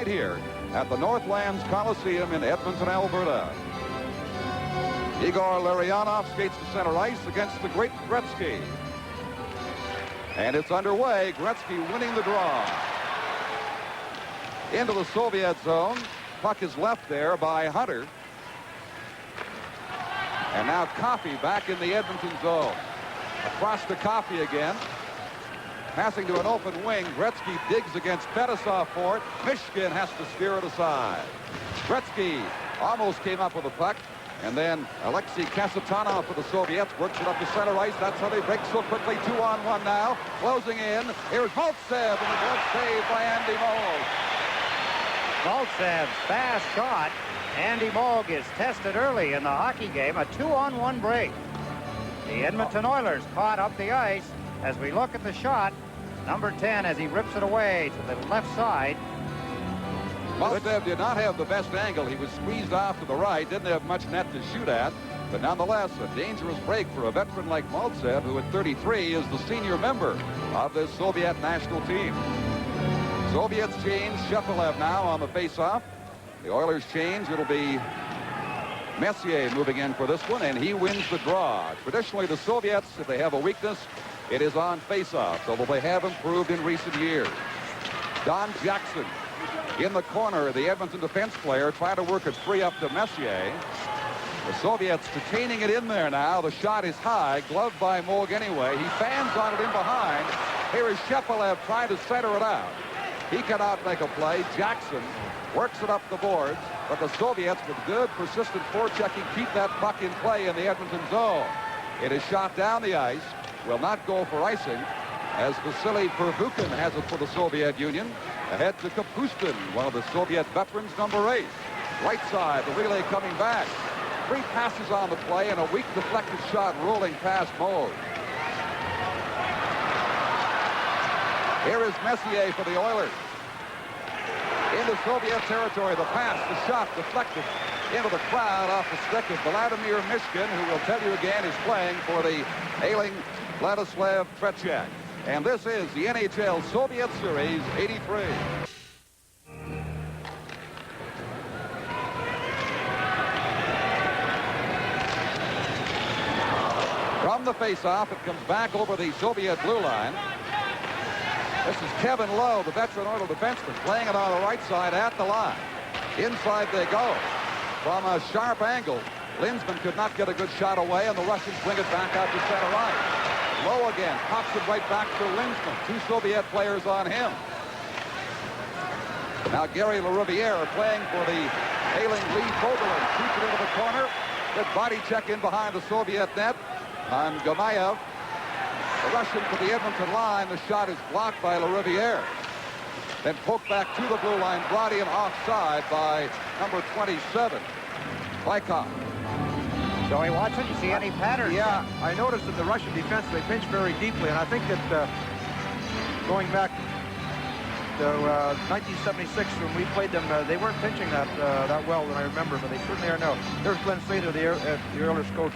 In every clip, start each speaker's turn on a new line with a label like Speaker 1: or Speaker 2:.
Speaker 1: right here at the Northlands Coliseum in Edmonton, Alberta. Igor Larionov skates to center ice against the great Gretzky. And it's underway. Gretzky winning the draw. Into the Soviet zone. Puck is left there by Hunter. And now Coffey back in the Edmonton zone. Across to Coffey again. Passing to an open wing. Gretzky digs against Fetisov for it. Mishkin has to steer it aside. Gretzky almost came up with a puck. And then Alexei Kasatonov for the Soviets works it up to center ice. That's how they break so quickly. 2-on-1 now. Closing in. Here's Maltsev, and a glove save by Andy Moog.
Speaker 2: Maltsev's fast shot. Andy Moog is tested early in the hockey game. A 2-on-1 break. The Edmonton Oilers caught up the ice. As we look at the shot, number 10 as he rips it away to the left side.
Speaker 1: Maltsev did not have the best angle. He was squeezed off to the right, didn't have much net to shoot at, but nonetheless, a dangerous break for a veteran like Maltsev, who at 33 is the senior member of this Soviet national team. Soviets change. Shepelev now on the face-off. The Oilers change. It'll be Messier moving in for this one, and he wins the draw. Traditionally, the Soviets, if they have a weakness, it is on face-offs, although they have improved in recent years. Don Jackson in the corner, the Edmonton defense player trying to work it free up to Messier. The Soviets detaining it in there now. The shot is high, gloved by Moog anyway. He fans on it in behind. Here is Shepelev trying to center it out. He cannot make a play. Jackson works it up the boards, but the Soviets, with good, persistent forechecking, keep that puck in play in the Edmonton zone. It is shot down the ice, will not go for icing, as Vasily Pervukin has it for the Soviet Union. Ahead to Kapustin, one of the Soviet veterans, number 8. Right side, the relay coming back. 3 passes on the play and a weak deflected shot rolling past Moog. Here is Messier for the Oilers. Into Soviet territory, the pass, the shot deflected into the crowd off the stick of Vladimir Mishkin, who will tell you again is playing for the ailing Vladislav Tretiak. And this is the NHL Soviet Series 83. From the face-off, it comes back over the Soviet blue line. This is Kevin Lowe, the veteran Oiler defenseman, playing it on the right side at the line. Inside they go. From a sharp angle, Lindsman could not get a good shot away, and the Russians bring it back out to center ice. Lowe again, pops it right back to Lindsman. 2 Soviet players on him. Now Gary LaRiviere playing for the ailing Lee Fogelin. Shoots it into the corner. Good body check in behind the Soviet net on Gamayev. The Russian to the Edmonton line. The shot is blocked by LaRiviere. Then poked back to the blue line. Brought in offside by number 27, Bykov.
Speaker 2: Joey Watson, you see any patterns?
Speaker 3: Yeah, I noticed that the Russian defense, they pinch very deeply, and I think that going back to 1976 when we played them, they weren't pinching that well than I remember, but they certainly are now. There's Glenn Slater, the Oilers coach.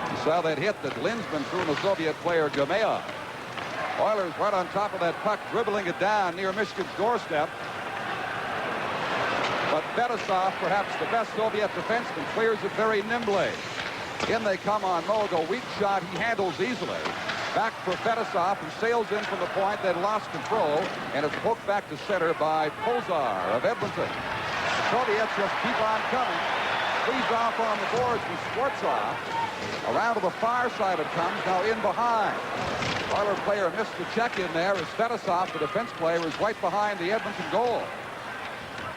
Speaker 1: You saw that hit that Lindsman threw in the Soviet player Gamayev. Oilers right on top of that puck, dribbling it down near Michigan's doorstep. But Fetisov, perhaps the best Soviet defenseman, clears it very nimbly. In they come on Moog, a weak shot he handles easily. Back for Fetisov, who sails in from the point, then lost control, and it's poked back to center by Pozar of Edmonton. The Soviets just keep on coming. Squeeze off on the boards with Schwartzov. Around to the far side it comes, now in behind. Oiler player missed the check in there as Fetisov, the defense player, is right behind the Edmonton goal.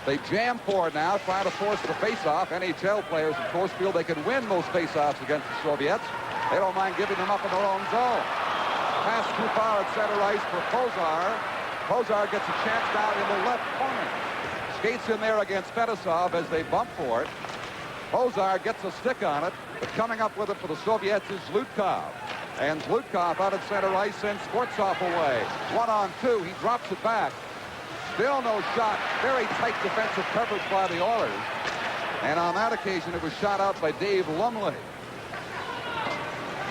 Speaker 1: They jam forward now, trying to force the face-off. NHL players, of course, feel they can win those face-offs against the Soviets. They don't mind giving them up in their own zone. Pass too far at center ice for Pozar. Pozar gets a chance down in the left corner. Skates in there against Fetisov as they bump for it. Pozar gets a stick on it, but coming up with it for the Soviets is Zlutkov. And Zlutkov out at center ice sends Skvortsov away. 1-on-2, he drops it back. Still no shot. Very tight defensive coverage by the Oilers. And on that occasion, it was shot out by Dave Lumley.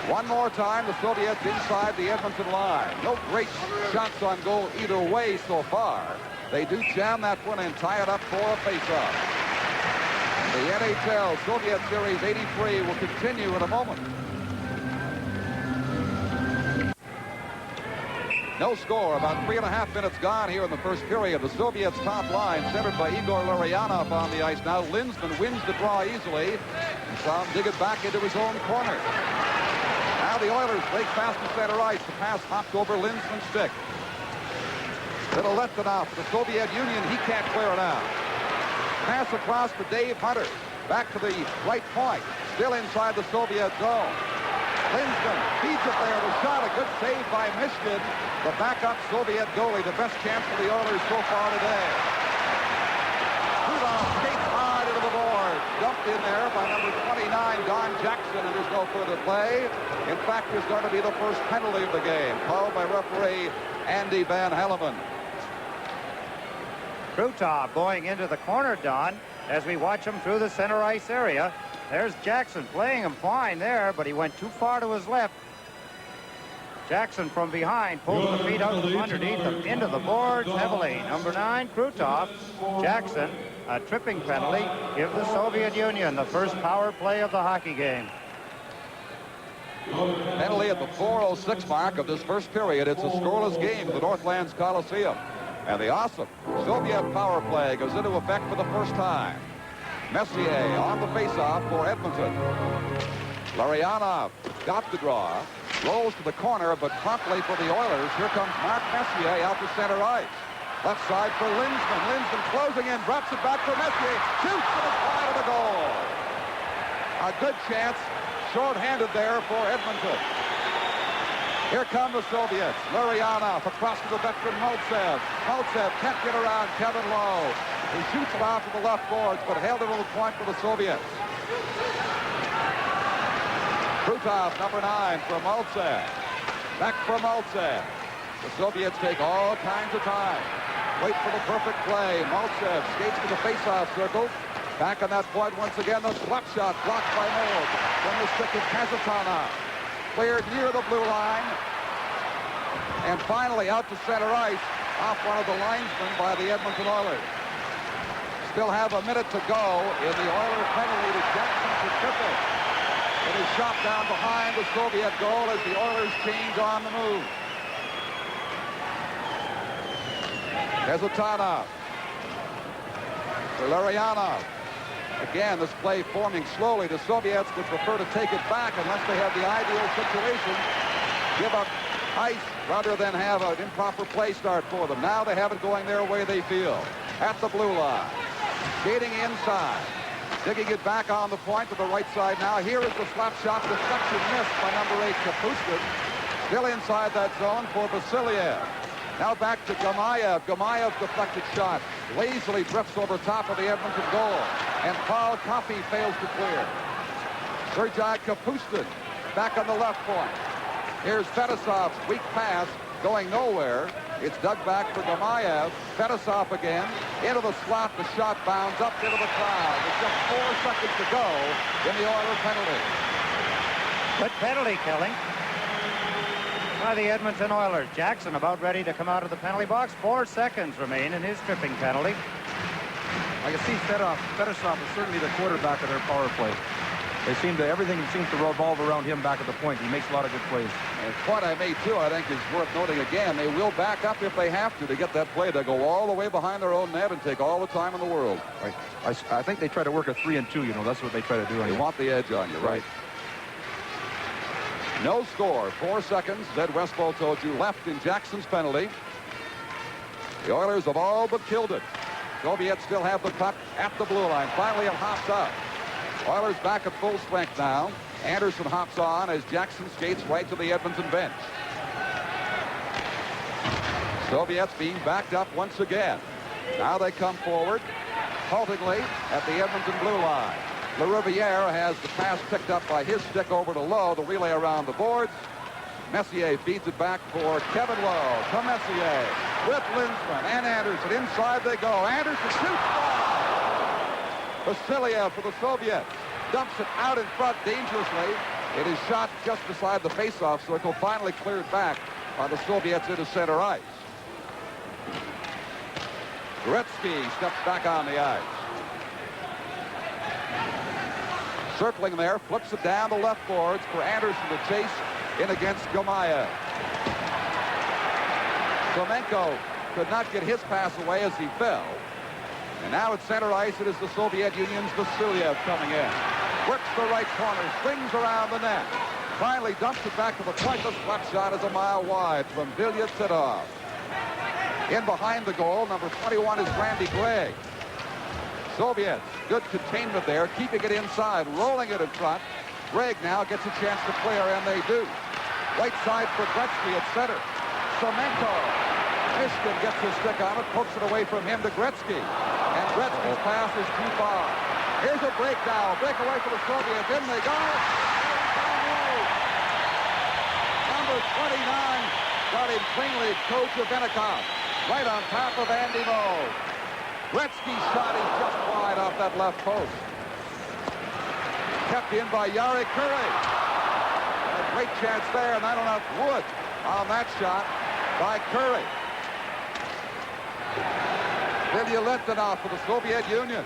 Speaker 1: One more time, the Soviets inside the Edmonton line. No great shots on goal either way so far. They do jam that one and tie it up for a face-off. The NHL Soviet Series 83 will continue in a moment. No score, about 3.5 minutes gone here in the first period. The Soviets' top line, centered by Igor Larionov on the ice now. Lindsman wins the draw easily. And saw him dig it back into his own corner. Now the Oilers break fast to center ice. The pass hopped over Lindsman's stick. Little Letvanov for the Soviet Union. He can't clear it out. Pass across to Dave Hunter. Back to the right point. Still inside the Soviet zone. Lindsman feeds it there. The shot, a good save by Michigan. The backup Soviet goalie, the best chance for the Oilers so far today. Rudolph skates hard into the board. Dumped in there by number 29, Don Jackson, and there's no further play. In fact, there's going to be the first penalty of the game, called by referee Andy Van Helleman.
Speaker 2: Krutov going into the corner, Don, as we watch him through the center ice area. There's Jackson playing him fine there, but he went too far to his left. Jackson from behind pulls the feet out from underneath him into the boards heavily. Number 9, Krutov. Jackson, a tripping penalty. Give the Soviet Union the first power play of the hockey game.
Speaker 1: Penalty at the 4:06 mark of this first period. It's a scoreless game at the Northlands Coliseum. And the awesome Soviet power play goes into effect for the first time. Messier on the faceoff for Edmonton. Larionov got the draw. Rolls to the corner, but promptly for the Oilers. Here comes Mark Messier out to center ice. Left side for Lindsman. Lindsman closing in, drops it back for Messier. Shoots and it's wide of the goal. A good chance, short-handed there for Edmonton. Here come the Soviets. Larionov across to the veteran Maltsev. Maltsev can't get around Kevin Lowe. He shoots it off to the left boards, but held it to the point for the Soviets. Krutov, number 9, for Maltsev. Back for Maltsev. The Soviets take all kinds of time. Wait for the perfect play. Maltsev skates to the face-off circle. Back on that point once again. The slap shot blocked by Mold. From the stick of Kazatana. Cleared near the blue line. And finally out to center ice. Off one of the linesmen by the Edmonton Oilers. Still have a minute to go in the Oilers penalty to Jackson for triple. It is shot down behind the Soviet goal as the Oilers change on the move. Kazatana for Larionov. Again, this play forming slowly. The Soviets would prefer to take it back unless they have the ideal situation. Give up ice rather than have an improper play start for them. Now they have it going their way, they feel. At the blue line. Skating inside. Digging it back on the point to the right side now. Here is the slap shot. Deflection missed by number 8, Kapustin. Still inside that zone for Vasiliev. Now back to Gamayev. Gamayev's deflected shot lazily drifts over top of the Edmonton goal. And Paul Coffey fails to clear. Sergei Kapustin back on the left point. Here's Fedosov's weak pass going nowhere. It's dug back for Gamayev. Fedosov again. Into the slot. The shot bounds up into the crowd. With just 4 seconds to go in the Oilers penalty.
Speaker 2: Good penalty killing by the Edmonton Oilers. Jackson about ready to come out of the penalty box. 4 seconds remain in his tripping penalty.
Speaker 3: I can see Fedosov is certainly the quarterback of their power play. Everything seems to revolve around him back at the point. He makes a lot of good plays.
Speaker 1: And the point I made, too, I think is worth noting again. They will back up if they have to get that play. They'll go all the way behind their own net and take all the time in the world.
Speaker 3: Right. I think they try to work a 3-and-2, you know. That's what they try to do.
Speaker 1: They want the edge on you, right? No score. 4 seconds, Zed Westfall told you, left in Jackson's penalty. The Oilers have all but killed it. Soviets still have the puck at the blue line. Finally, it hops out. Oilers back at full strength now. Anderson hops on as Jackson skates right to the Edmonton bench. Soviets being backed up once again. Now they come forward, haltingly at the Edmonton blue line. LaRiviere has the pass picked up by his stick over to Lowe. The relay around the boards. Messier feeds it back for Kevin Lowe. To Messier with Lindsman and Anderson. Inside they go. Anderson shoots ball. Vasiliev for the Soviets. Dumps it out in front dangerously. It is shot just beside the face-off circle. Finally cleared back by the Soviets into center ice. Gretzky steps back on the ice. Circling there, flips it down the left boards for Anderson to chase in against Gamayev. Fomenko could not get his pass away as he fell. And now at center ice, it is the Soviet Union's Vasilyev coming in. Works the right corner, swings around the net. Finally dumps it back to the point. The slap shot is a mile wide from Vilya Titov. In behind the goal, number 21 is Randy Gregg. Soviets, good containment there, keeping it inside, rolling it in front. Gregg now gets a chance to clear, and they do. Right side for Gretzky at center. Fomenko. Mishkin gets his stick on it, pokes it away from him to Gretzky. And Gretzky's pass is too far. Here's a breakdown. Breakaway for the Soviets. In they go. Number 29 got him cleanly. Kochevenikov. Right on top of Andy Moe. Gretzky's shot is just wide off that left post. Kept in by Yari Curry. A great chance there, and not enough wood on that shot by Curry. Vilya Lentonov for the Soviet Union.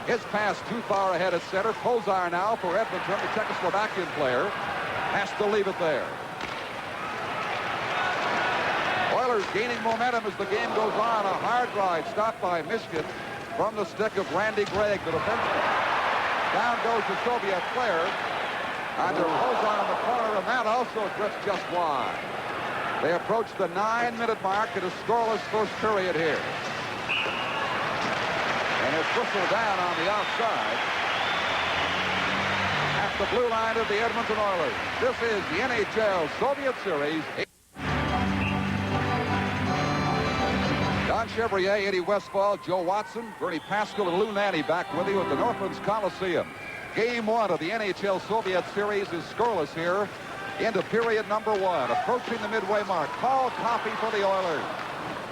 Speaker 1: His pass too far ahead at center. Kozar now for Edmonton, the Czechoslovakian player. Has to leave it there. Oilers gaining momentum as the game goes on. A hard ride stopped by Mishkin from the stick of Randy Gregg, the defenseman. Down goes the Soviet player. Under Kozar in the corner, and that also drifts just wide. They approach the 9-minute mark. It is scoreless first period here. And it's whistled down on the outside at the blue line of the Edmonton Oilers. This is the NHL Soviet Series. Don Chevrier, Eddie Westfall, Joe Watson, Bernie Pascal, and Lou Nanny back with you at the Northlands Coliseum. Game one of the NHL Soviet Series is scoreless here into period number one. Approaching the midway mark. Paul Coffey for the Oilers.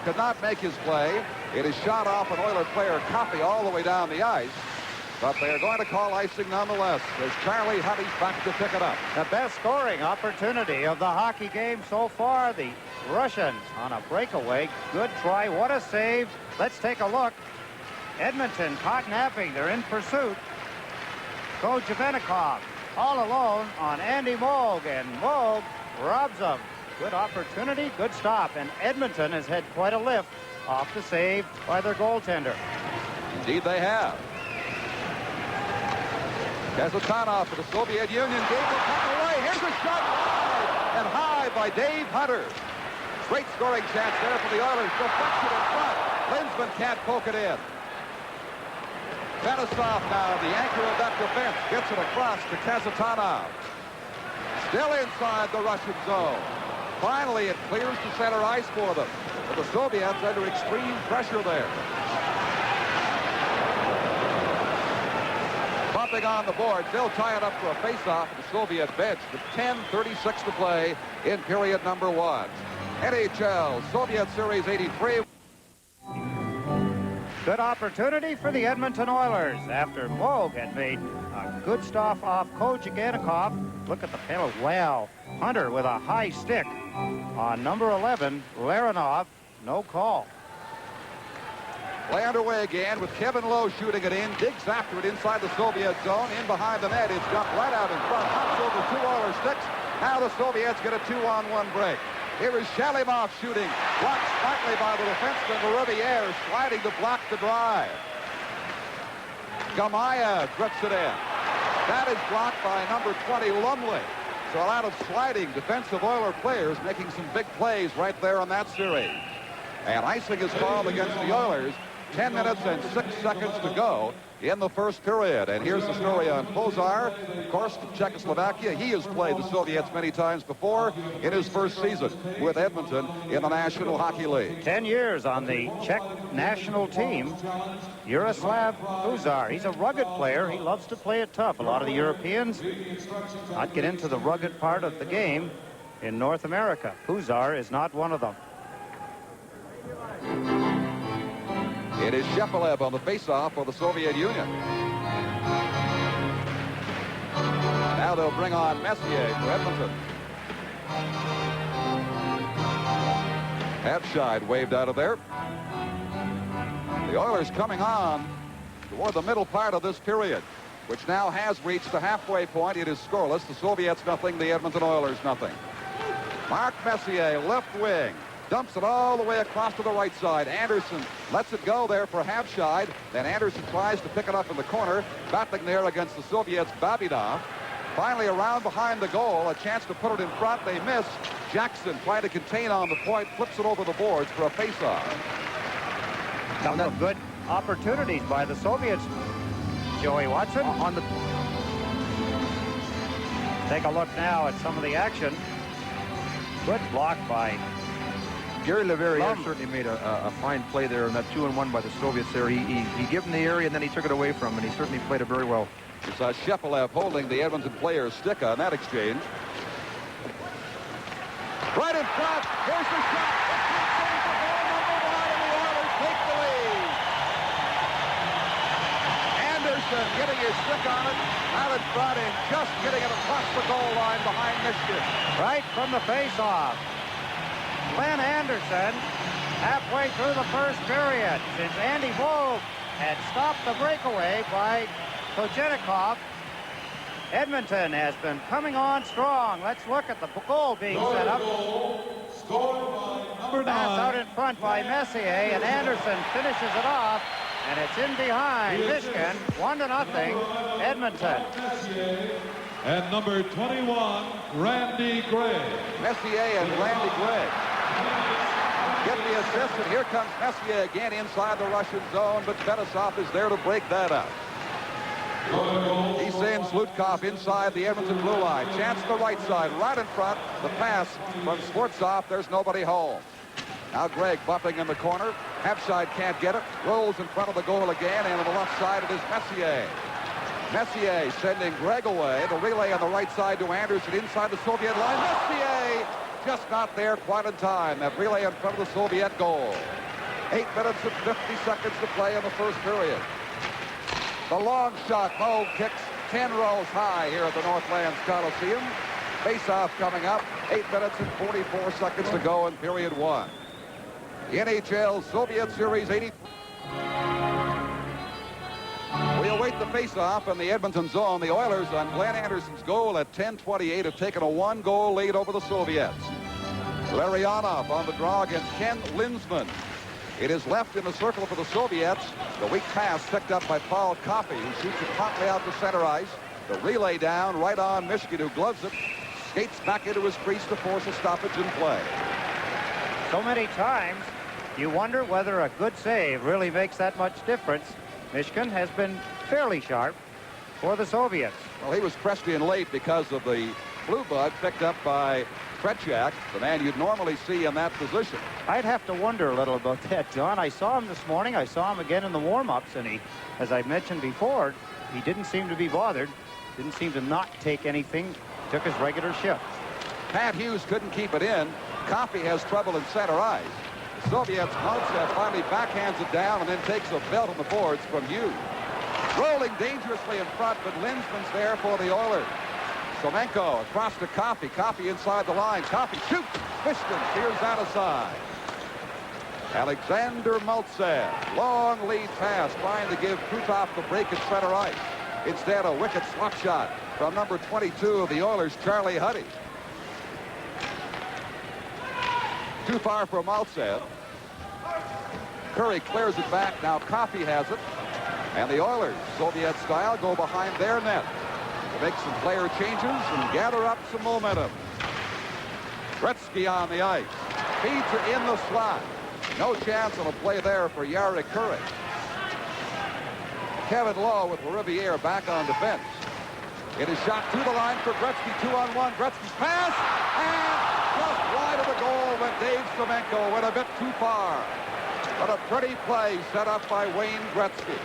Speaker 1: Could not make his play. It is shot off an Oiler player, Coffey, all the way down the ice. But they are going to call icing nonetheless as Charlie Huddy's back to pick it up.
Speaker 2: The best scoring opportunity of the hockey game so far. The Russians on a breakaway. Good try. What a save. Let's take a look. Edmonton caught napping. They're in pursuit. Kochevenikov all alone on Andy Moog, and Moog robs them. Good opportunity, good stop, and Edmonton has had quite a lift off the save by their goaltender.
Speaker 1: Indeed they have. Kazatanov for the Soviet Union gave the puck away. Here's a shot wide and high by Dave Hunter. Great scoring chance there for the Oilers. Deflection in front. Linsman can't poke it in. Fetisov now, the anchor of that defense, gets it across to Kazatanov. Still inside the Russian zone. Finally, it clears to center ice for them. But the Soviets under extreme pressure there. Bumping on the board. They'll tie it up for a face-off at the Soviet bench with 10:36 to play in period number one. NHL Soviet Series 83.
Speaker 2: Good opportunity for the Edmonton Oilers after Moog had made a good stop off Kochevenikov. Look at the penalty. Wow. Hunter with a high stick on number 11, Larinov. No call.
Speaker 1: Play underway again with Kevin Lowe shooting it in. Digs after it inside the Soviet zone. In behind the net. It's jumped right out in front. Hops over two Oilers sticks. Now the Soviets get a 2-on-1 break. Here is Shalimov shooting. Blocked slightly by the defenseman, Riviere, sliding to block the drive. Gamayev grips it in. That is blocked by number 20, Lumley. So a lot of sliding defensive Oiler players making some big plays right there on that series. And icing is called against the Oilers. 10 minutes and 6 seconds to go in the first period. And here's the story on Kozar. Of course, Czechoslovakia. He has played the Soviets many times before in his first season with Edmonton in the National Hockey League.
Speaker 2: 10 years on the Czech national team. Jaroslav Kozar. He's a rugged player. He loves to play it tough. A lot of the Europeans not get into the rugged part of the game in North America. Kozar is not one of them.
Speaker 1: It is Shepelev on the faceoff for the Soviet Union. Now they'll bring on Messier for Edmonton. Halfshide waved out of there. The Oilers coming on toward the middle part of this period, which now has reached the halfway point. It is scoreless. The Soviets nothing, the Edmonton Oilers nothing. Mark Messier, left wing, dumps it all the way across to the right side. Anderson lets it go there for Habscheid. Then Anderson tries to pick it up in the corner, battling there against the Soviets' Babinov. Finally around behind the goal, a chance to put it in front. They miss. Jackson trying to contain on the point, flips it over the boards for a face-off.
Speaker 2: Couple of good opportunities by the Soviets. Joey Watson on the... Take a look now at some of the action. Good block by
Speaker 3: Gary Leverrier certainly made a fine play there in that 2-on-1 by the Soviets there. He gave him the area and then he took it away from him, and he certainly played it very well.
Speaker 1: You saw Shepelev holding the Edmonton player's stick on that exchange. Right in front. Here's the shot. The goal number 1, and the Oilers take the lead. Anderson getting his stick on it. Out in front and just getting it across the goal line behind Michigan.
Speaker 2: right from the face-off. Glenn Anderson halfway through the first period, since Andy Vogue had stopped the breakaway by Kochenikov. Edmonton has been coming on strong. Let's look at the goal being set up. Pass out in front by Messier, and Anderson finishes it off, and it's in behind Michigan, 1-0, Edmonton.
Speaker 4: And number 21, Randy Gray.
Speaker 1: Messier and Randy Gray get the assist, and here comes Messier again inside the Russian zone, but Fetisov is there to break that up. He sends Lutkov inside the Edmonton blue line. Chance to the right side, right in front. The pass from Swartzov. There's nobody home. Now Gregg bumping in the corner. Habscheid can't get it. Rolls in front of the goal again, and on the left side it is Messier. Messier sending Gregg away. The relay on the right side to Anderson inside the Soviet line. Messier just not there quite in time. That relay in front of the Soviet goal. 8 minutes and 50 seconds to play in the first period. The long shot, Moe kicks 10 rows high here at the Northlands Coliseum. Face-off coming up. 8 minutes and 44 seconds to go in period 1. The NHL Soviet Series 80. We await the face-off in the Edmonton zone. The Oilers on Glenn Anderson's goal at 10:28 have taken a 1-goal lead over the Soviets. Larionov on the draw against Ken Linsman. It is left in the circle for the Soviets. The weak pass picked up by Paul Coffey, who shoots it hotly out to center ice. The relay down right on Michigan, who gloves it. Skates back into his crease to force a stoppage in play.
Speaker 2: So many times, you wonder whether a good save really makes that much difference. Michigan has been fairly sharp for the Soviets.
Speaker 1: Well, he was pressed in late because of the blue bug picked up by Tretiak, the man you'd normally see in that position.
Speaker 2: I'd have to wonder a little about that, John. I saw him this morning. I saw him again in the warm-ups, and he, as I mentioned before, he didn't seem to be bothered. Didn't seem to not take anything. Took his regular shift.
Speaker 1: Pat Hughes couldn't keep it in. Coffey has trouble in center ice. The Soviets, Maltsev finally backhands it down and then takes a belt on the boards from Hughes. Rolling dangerously in front, but Linsman's there for the Oilers. Somenko across to Coffey. Coffey inside the line. Coffey shoots. Michigan steers that aside. Alexander Maltsev. Long lead pass trying to give Krutov the break at center ice. Instead, a wicked slot shot from number 22 of the Oilers, Charlie Huddy. Too far for Maltsev. Curry clears it back. Now Coffey has it. And the Oilers, Soviet style, go behind their net. Make some player changes and gather up some momentum. Gretzky on the ice. Feeds it in the slot. No chance on a play there for Jari Kurri. Kevin Lowe with Riviere back on defense. It is shot to the line for Gretzky, 2-on-1. Gretzky's pass, and just wide of the goal went Dave Somenko. Went a bit too far. But a pretty play set up by Wayne Gretzky.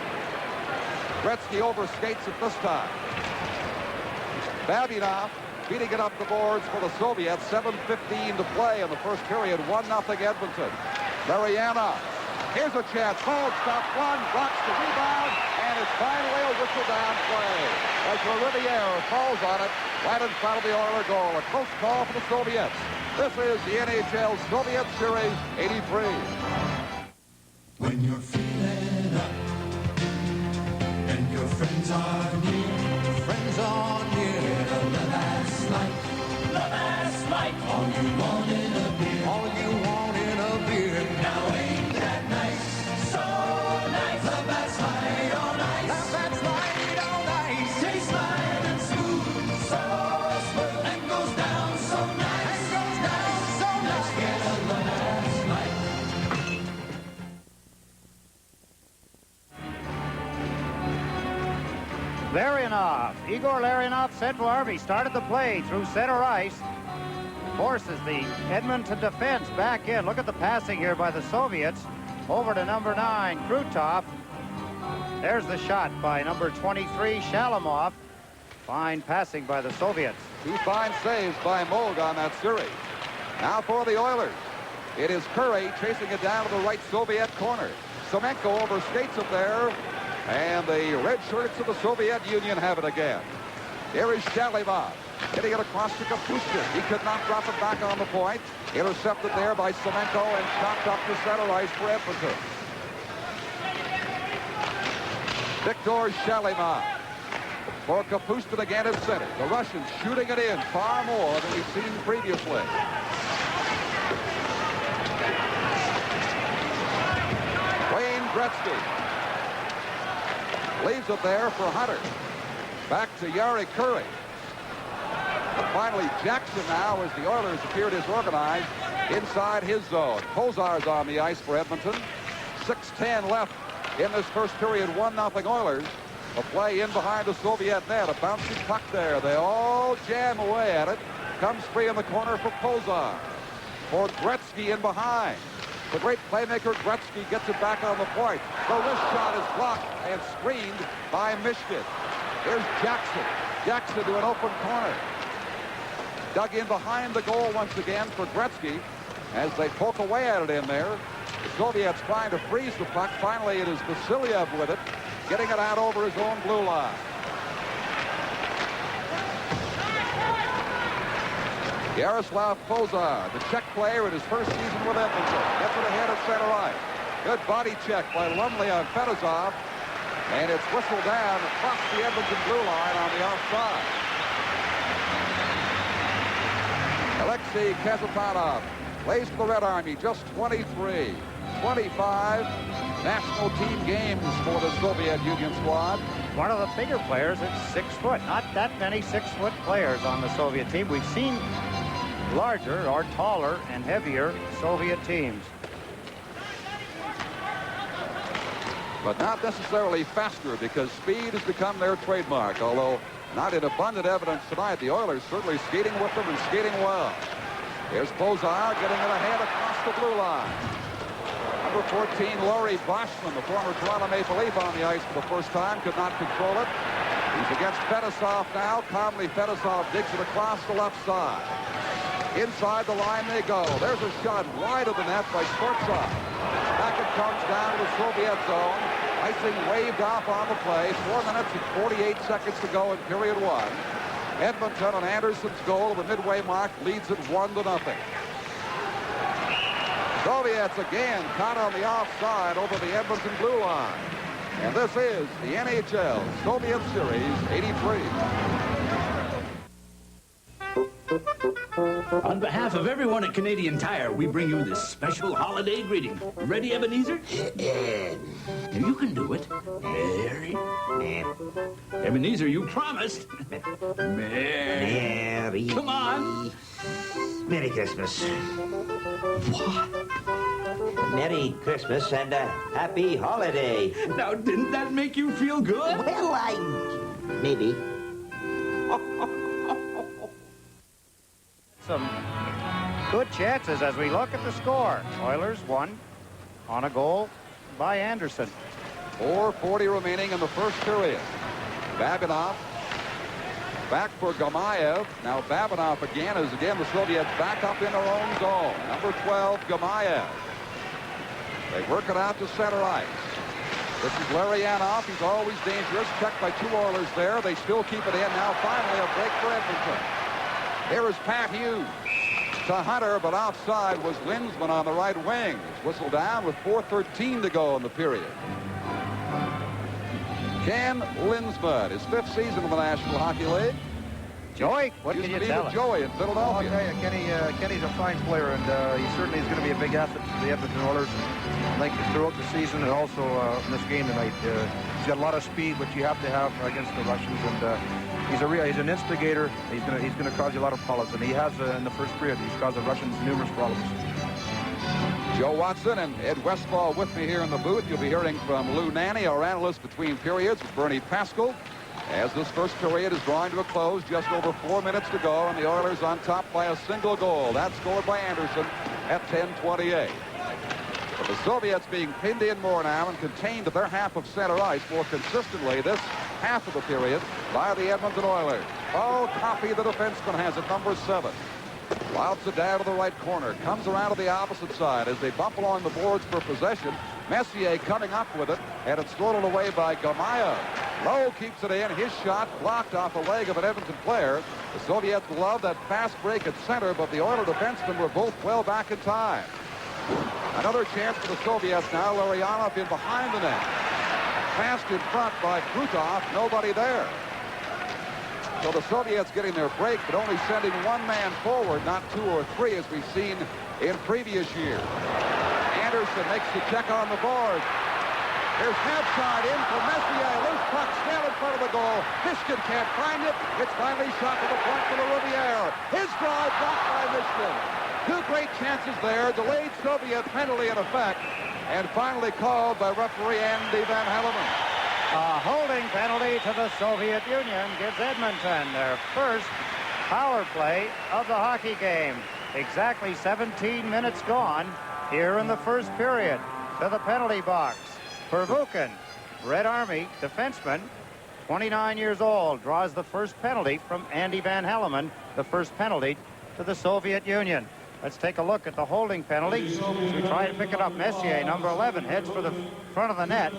Speaker 1: Gretzky overskates it this time. Babinov beating it up the boards for the Soviets. 7:15 to play in the first period. 1-0 Edmonton. Larionov. Here's a chance. Hold, stop, one, blocks the rebound, and it's finally a whistle down play. As Riviere falls on it right in front of the Oiler goal. A close call for the Soviets. This is the NHL Soviet Series 83.
Speaker 5: When you're feeling
Speaker 2: Igor Larionov, Central Army, started the play through center ice. Forces the Edmonton defense back in. Look at the passing here by the Soviets. Over to number 9, Krutov. There's the shot by number 23, Shalamov. Fine passing by the Soviets.
Speaker 1: 2 fine saves by Moog on that series. Now for the Oilers. It is Curry chasing it down to the right Soviet corner. Semenko overskates it there. And the red shirts of the Soviet Union have it again. Here is Shalamov. Hitting it across to Kapustin. He could not drop it back on the point. Intercepted there by Semenko and chopped up the center ice for Edmonton. Viktor Shalamov. For Kapustin again at center. The Russians shooting it in far more than we've seen previously. Wayne Gretzky leaves it there for Hunter. Back to Yari Curry. And finally, Jackson now, as the Oilers appear disorganized, inside his zone. Kozar's on the ice for Edmonton. 6:10 left in this first period. 1-0 Oilers. A play in behind the Soviet net. A bouncing puck there. They all jam away at it. Comes free in the corner for Kozar. For Gretzky in behind. The great playmaker Gretzky gets it back on the point. The wrist shot is blocked and screened by Mishkin. Here's Jackson. Jackson to an open corner. Dug in behind the goal once again for Gretzky as they poke away at it in there. The Soviets trying to freeze the puck. Finally, it is Vasilyev with it, getting it out over his own blue line. Yaroslav Kozar, the Czech player in his first season with Edmonton, gets it ahead at center ice. Good body check by Lumley on Fedosov, and it's whistled down across the Edmonton blue line on the offside. Alexei Kazatanov plays for the Red Army, just 23. 25 national team games for the Soviet Union squad.
Speaker 2: One of the bigger players at 6 foot. Not that many 6-foot players on the Soviet team. We've seen larger or taller and heavier Soviet teams.
Speaker 1: But not necessarily faster, because speed has become their trademark, although not in abundant evidence tonight. The Oilers certainly skating with them and skating well. Here's Kozar getting it ahead across the blue line. Number 14, Laurie Boschman, the former Toronto Maple Leaf, on the ice for the first time, could not control it. He's against Fedosov now. Calmly, Fedosov digs it across the left side. Inside the line they go. There's a shot wide of the net by Sportsov. Back it comes down to the Soviet zone. Icing waved off on the play. 4 minutes and 48 seconds to go in period 1. Edmonton on Anderson's goal at the midway mark leads it 1-0. Soviets again caught on the offside over the Edmonton blue line. And this is the NHL Soviet Series 83.
Speaker 5: On behalf of everyone at Canadian Tire, we bring you this special holiday greeting. Ready, Ebenezer? You can do it. Merry. Ebenezer, you promised. Merry. Come on.
Speaker 6: Merry Christmas.
Speaker 5: What?
Speaker 6: Merry Christmas and a happy holiday.
Speaker 5: Now, didn't that make you feel good?
Speaker 6: Well, maybe.
Speaker 2: Some good chances as we look at the score. Oilers won on a goal by Anderson.
Speaker 1: 4:40 remaining in the first period. Babinov back for Gamayev. Now Babinov again as the Soviets back up in their own zone. Number 12, Gamayev. They work it out to center ice. This is Larionov. He's always dangerous. Checked by 2 Oilers there. They still keep it in. Now finally a break for Edmonton. Here is Pat Hughes to Hunter, but offside was Linsman on the right wing. It's whistled down with 4:13 to go in the period. Ken Linsman, his 5th season in the National Hockey League.
Speaker 2: Joey, what can you tell us?
Speaker 1: Joey in Philadelphia.
Speaker 3: I'll tell you, Kenny's a fine player, and he certainly is going to be a big asset to the Edmonton Oilers. I think throughout the season and also in this game tonight. He's got a lot of speed, which you have to have against the Russians, and he's an instigator. He's going to cause you a lot of problems, and he has in the first period. He's caused the Russians numerous problems.
Speaker 1: Joe Watson and Ed Westfall with me here in the booth. You'll be hearing from Lou Nanny, our analyst between periods, with Bernie Pascal. As this first period is drawing to a close, just over 4 minutes to go, and the Oilers on top by a single goal. That's scored by Anderson at 10:28. But the Soviets being pinned in more now and contained to their half of center ice more consistently this half of the period by the Edmonton Oilers. Oh, Coffey, the defenseman, has it, number 7. Louts it down to the right corner. Comes around to the opposite side as they bump along the boards for possession. Messier coming up with it, and it's stolen away by Gamaya. Lowe keeps it in. His shot blocked off the leg of an Edmonton player. The Soviets love that fast break at center, but the Oiler defensemen were both well back in time. Another chance for the Soviets now. Larionov in behind the net. Fast in front by Krutov. Nobody there. So the Soviets getting their break, but only sending one man forward, not 2 or 3 as we've seen in previous years. Anderson makes the check on the board. Here's Habside in for Messier. Loose puck still in front of the goal. Mishkin can't find it. It's finally shot to the point for the Riviere. His drive blocked by Mishkin. 2 great chances there. Delayed Soviet penalty in effect. And finally called by referee Andy Van Hellemond.
Speaker 2: A holding penalty to the Soviet Union gives Edmonton their first power play of the hockey game. Exactly 17 minutes gone here in the first period. To the penalty box. Pervukin, Red Army defenseman, 29 years old, draws the first penalty from Andy Van Hellemond, the first penalty to the Soviet Union. Let's take a look at the holding penalty. We try to pick it up. Messier, number 11, heads for the front of the net.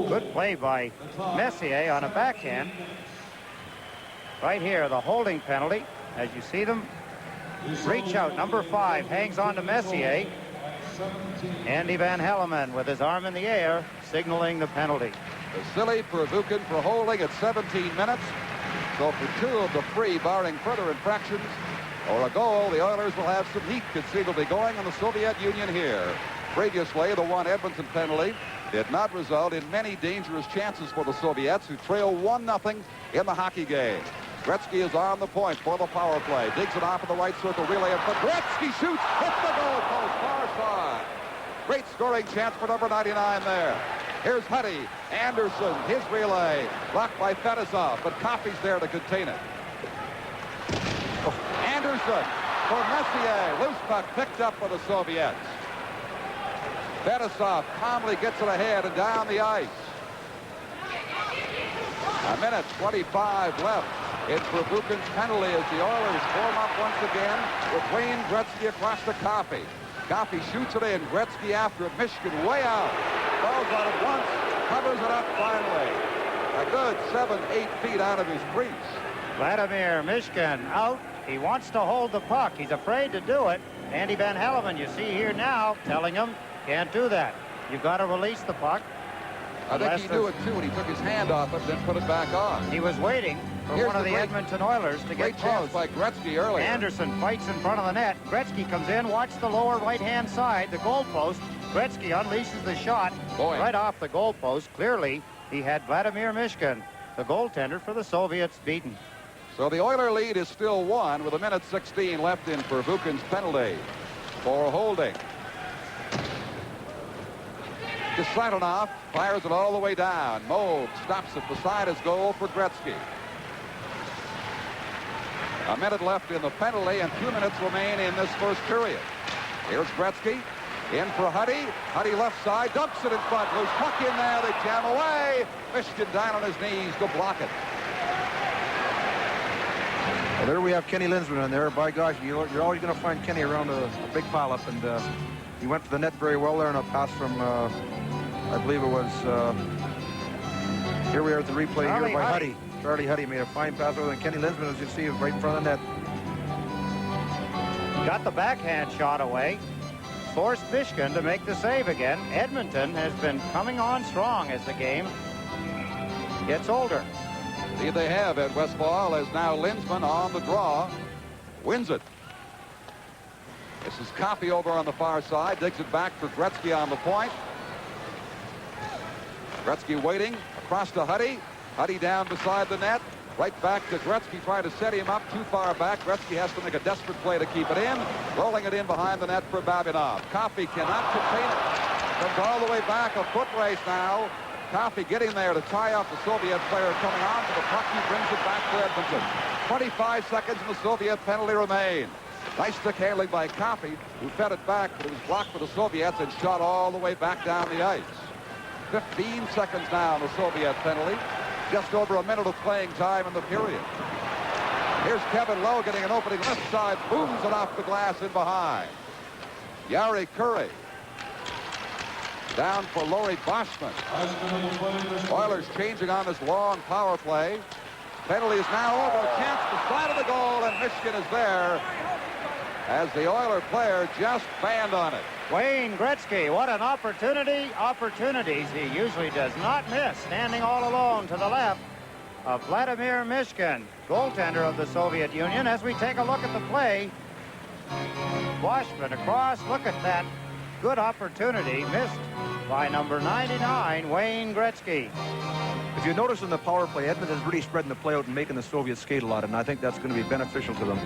Speaker 2: Good play by Messier on a backhand. Right here, the holding penalty. As you see them, reach out. Number 5 hangs on to Messier. Andy Van Hellemond with his arm in the air, signaling the penalty.
Speaker 1: Vasily Pervukin for holding at 17 minutes. So for 2 of the 3, barring further infractions or a goal, the Oilers will have some heat conceivably going on the Soviet Union here. Previously, the one Edmonton penalty did not result in many dangerous chances for the Soviets, who trail 1-0 in the hockey game. Gretzky is on the point for the power play. Digs it off of the right circle relay. But Gretzky shoots. Hits the goal post. Far side. Great scoring chance for number 99 there. Here's Huddy. Anderson. His relay. Blocked by Fetisov. But Coffey's there to contain it. Anderson for Messier. Loose puck picked up for the Soviets. Fetisov calmly gets it ahead and down the ice. 1:25 left. It's Pervukin's penalty as the Oilers form up once again with Wayne Gretzky across to Coffey. Coffey shoots it in. Gretzky after it. Mishkin way out. Falls on it once. Covers it up finally. A good 7-8 feet out of his crease.
Speaker 2: Vladimir Mishkin out. He wants to hold the puck. He's afraid to do it. Andy Van Hellemond, you see here now, telling him, can't do that. You've got to release the puck.
Speaker 1: I think he knew it too, and he took his hand off it, then put it back on.
Speaker 2: He was waiting for one of the Edmonton Oilers to get close.
Speaker 1: Great chance by Gretzky earlier.
Speaker 2: Anderson fights in front of the net. Gretzky comes in. Watch the lower right-hand side, the goalpost. Gretzky unleashes the shot right off the goalpost. Clearly, he had Vladimir Mishkin, the goaltender for the Soviets, beaten.
Speaker 1: So the Oiler lead is still 1 with 1:16 left in Pervukin's penalty for holding. Kasaitanov fires it all the way down. Moog stops it beside his goal for Gretzky. A minute left in the penalty and 2 minutes remain in this first period. Here's Gretzky in for Huddy. Huddy left side, dumps it in front. Loose puck in there, they jam away. Mishkin down on his knees to block it.
Speaker 3: Well, there we have Kenny Linsman in there. By gosh, you're always going to find Kenny around a big pileup, and he went to the net very well there, and a pass from I believe it was here we are at the replay here by Huddy. Charlie Huddy made a fine pass over, and Kenny Linsman, as you see, is right in front of the net.
Speaker 2: Got the backhand shot away. Forced Mishkin to make the save again. Edmonton has been coming on strong as the game gets older.
Speaker 1: Indeed they have at Westfall, as now Linsman on the draw wins it. This is Coffey over on the far side. Digs it back for Gretzky on the point. Gretzky waiting across to Huddy. Huddy down beside the net. Right back to Gretzky, trying to set him up too far back. Gretzky has to make a desperate play to keep it in. Rolling it in behind the net for Babinov. Coffey cannot contain it. Comes all the way back. A foot race now Coffey getting there to tie up the Soviet player coming on to the puck. He brings it back to Edmonton. 25 seconds and the Soviet penalty remains. Nice stick handling by Coffey, who fed it back, but it was blocked for the Soviets and shot all the way back down the ice. 15 seconds now on the Soviet penalty. Just over a minute of playing time in the period. Here's Kevin Lowe getting an opening left side, booms it off the glass in behind. Yari Curry down for Laurie Boschman. Oilers changing on this long power play. Penalty is now over. A chance to side of the goal, and Michigan is there as the Oiler player just banned on it.
Speaker 2: Wayne Gretzky, what an opportunity. Opportunities he usually does not miss. Standing all alone to the left of Vladimir Mishkin, goaltender of the Soviet Union. As we take a look at the play, Boschman across. Look at that good opportunity missed by number 99, Wayne Gretzky.
Speaker 3: If you notice in the power play, Edmonton's really spreading the play out and making the Soviets skate a lot, and I think that's going to be beneficial to them.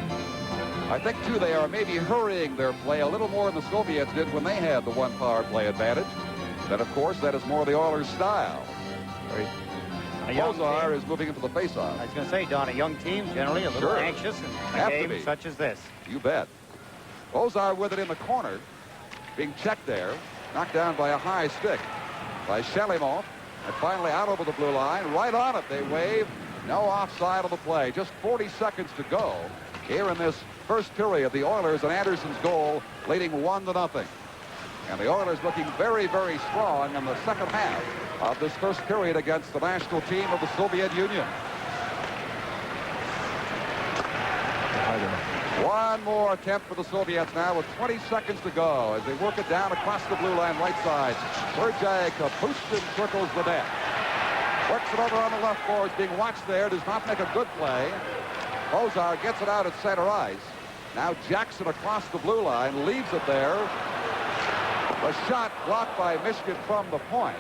Speaker 1: I think, too, they are maybe hurrying their play a little more than the Soviets did when they had the one power play advantage. Then, of course, that is more the Oilers' style. Ozar is moving into the faceoff.
Speaker 2: I was going to say, Don, a young team generally a little anxious in a game such as this.
Speaker 1: You bet. Ozar with it in the corner, being checked there, knocked down by a high stick by Shalimov, and finally out over the blue line. Right on it, they wave. No offside of the play. Just 40 seconds to go here in this first period. The Oilers and Anderson's goal leading 1-0. And the Oilers looking very, very strong in the second half of this first period against the national team of the Soviet Union. One more attempt for the Soviets now with 20 seconds to go as they work it down across the blue line right side. Sergei Kapustin circles the net. Works it over on the left boards, being watched there, does not make a good play. Ozar gets it out at center ice. Now Jackson across the blue line, leaves it there. The shot blocked by Michigan from the point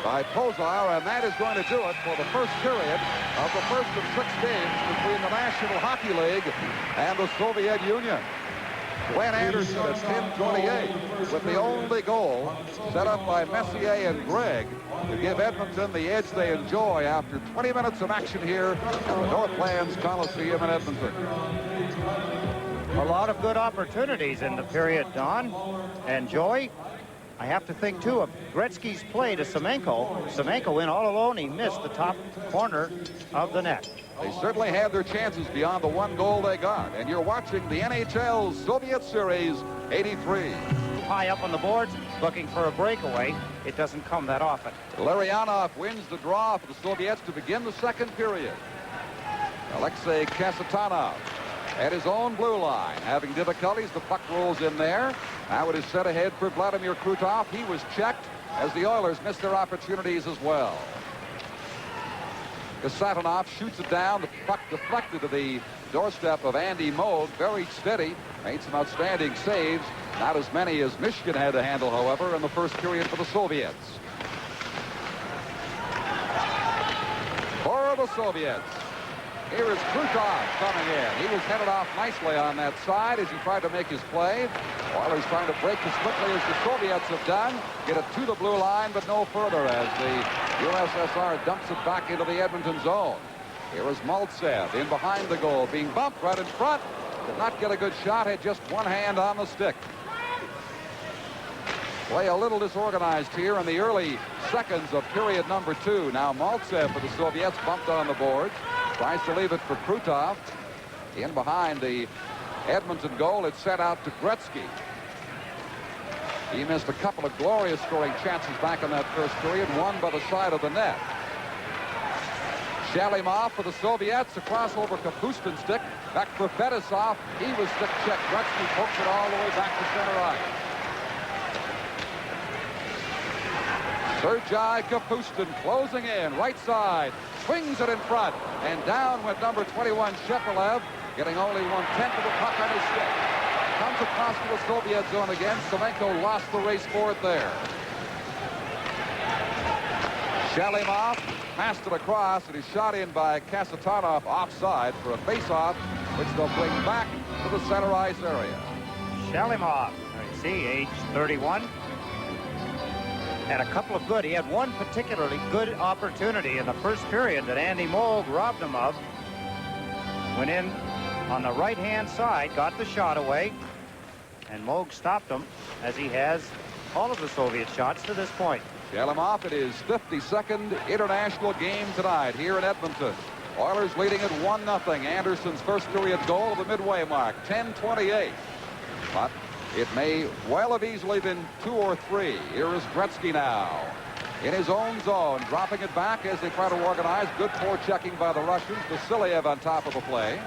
Speaker 1: by Pozar, and that is going to do it for the first period of the first of 6 games between the National Hockey League and the Soviet Union. Glenn Anderson at 10:28 with the only goal set up by Messier and Gregg to give Edmonton the edge they enjoy after 20 minutes of action here at the Northlands Coliseum in Edmonton.
Speaker 2: A lot of good opportunities in the period, Don. And Joey, I have to think, too, of Gretzky's play to Semenko. Semenko in all alone. He missed the top corner of the net.
Speaker 1: They certainly had their chances beyond the one goal they got. And you're watching the NHL Soviet Series 83.
Speaker 2: High up on the boards, looking for a breakaway. It doesn't come that often.
Speaker 1: Larionov wins the draw for the Soviets to begin the second period. Alexei Kasatonov at his own blue line, having difficulties. The puck rolls in there. Now it is set ahead for Vladimir Krutov. He was checked as the Oilers missed their opportunities as well. Kasatonov shoots it down. The puck deflected to the doorstep of Andy Moog. Very steady. Made some outstanding saves. Not as many as Michigan had to handle, however, in the first period for the Soviets. For the Soviets, here is Krutov coming in. He was headed off nicely on that side as he tried to make his play. Oilers trying to break as quickly as the Soviets have done. Get it to the blue line, but no further as the USSR dumps it back into the Edmonton zone. Here is Maltsev in behind the goal, being bumped right in front. Did not get a good shot, had just one hand on the stick. Play a little disorganized here in the early seconds of period number 2. Now Maltsev for the Soviets bumped on the boards. Tries to leave it for Krutov. In behind the Edmonton goal, it's sent out to Gretzky. He missed a couple of glorious scoring chances back in that first period, one by the side of the net. Shalimov for the Soviets, across over Kapustin's stick, back for Fetisov. He was stick checked. Gretzky pokes it all the way back to center ice. Sergei Kapustin closing in, right side, swings it in front, and down went number 21, Shepelev, getting only 1/10 of the puck on his stick. Comes across to the Soviet zone again. Semenko lost the race for it there. Shalimov passed it across, and he's shot in by Kasatonov offside for a face-off, which they'll bring back to the center ice area.
Speaker 2: Shalimov, I see, age 31. had a couple of good. He had one particularly good opportunity in the first period that Andy Moog robbed him of. Went in on the right-hand side, got the shot away, and Moog stopped him, as he has all of the Soviet shots to this point.
Speaker 1: Shalimov, it is 52nd international game tonight here in Edmonton. Oilers leading at 1-0. Anderson's first period goal of the midway mark, 10:28. But it may well have easily been 2 or 3. Here is Gretzky now in his own zone, dropping it back as they try to organize. Good forechecking by the Russians. Vasiliev on top of the play.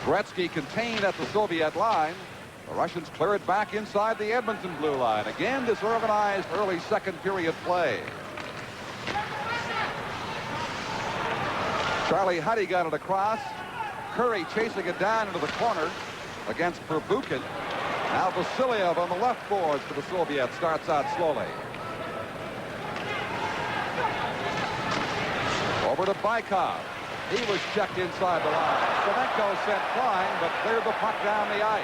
Speaker 1: Gretzky contained at the Soviet line. The Russians clear it back inside the Edmonton blue line. Again, disorganized early second period play. Charlie Huddy got it across. Curry chasing it down into the corner against Perbukin. Now Vasiliev on the left boards for the Soviets. Starts out slowly. Over to Bykov. He was checked inside the line. Semenko sent flying, but cleared the puck down the ice.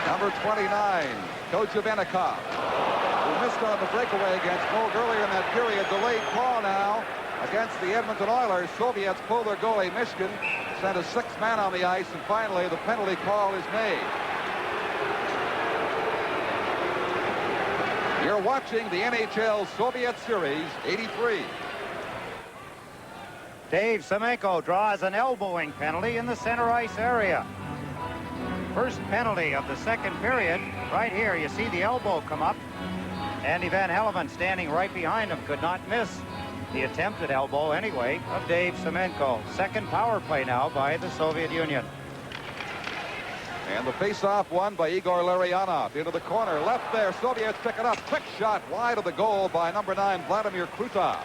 Speaker 1: Number 29, Kochevenikov, who missed on the breakaway against Moog earlier in that period. Delayed call now against the Edmonton Oilers. Soviets pull their goalie, Mishkin, sent a 6th man on the ice, and finally the penalty call is made. You're watching the NHL Soviet Series 83.
Speaker 2: Dave Semenko draws an elbowing penalty in the center ice area. First penalty of the second period. Right here, you see the elbow come up. Andy Van Helleman standing right behind him could not miss the attempted elbow anyway of Dave Semenko. Second power play now by the Soviet Union.
Speaker 1: And the face-off won by Igor Larionov into the corner. Left there, Soviets pick it up. Quick shot wide of the goal by number 9, Vladimir Krutov.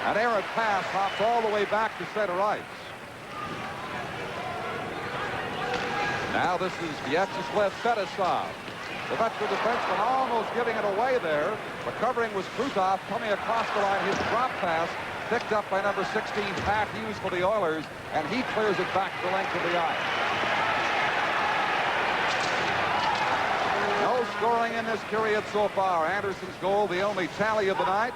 Speaker 1: An errant pass hops all the way back to center ice. Now this is Vyacheslav Fedosov. The veteran defenseman almost giving it away there. Recovering was Krutov coming across the line. His drop pass picked up by number 16, Pat Hughes for the Oilers, and he clears it back the length of the ice. No scoring in this period so far. Anderson's goal, the only tally of the night.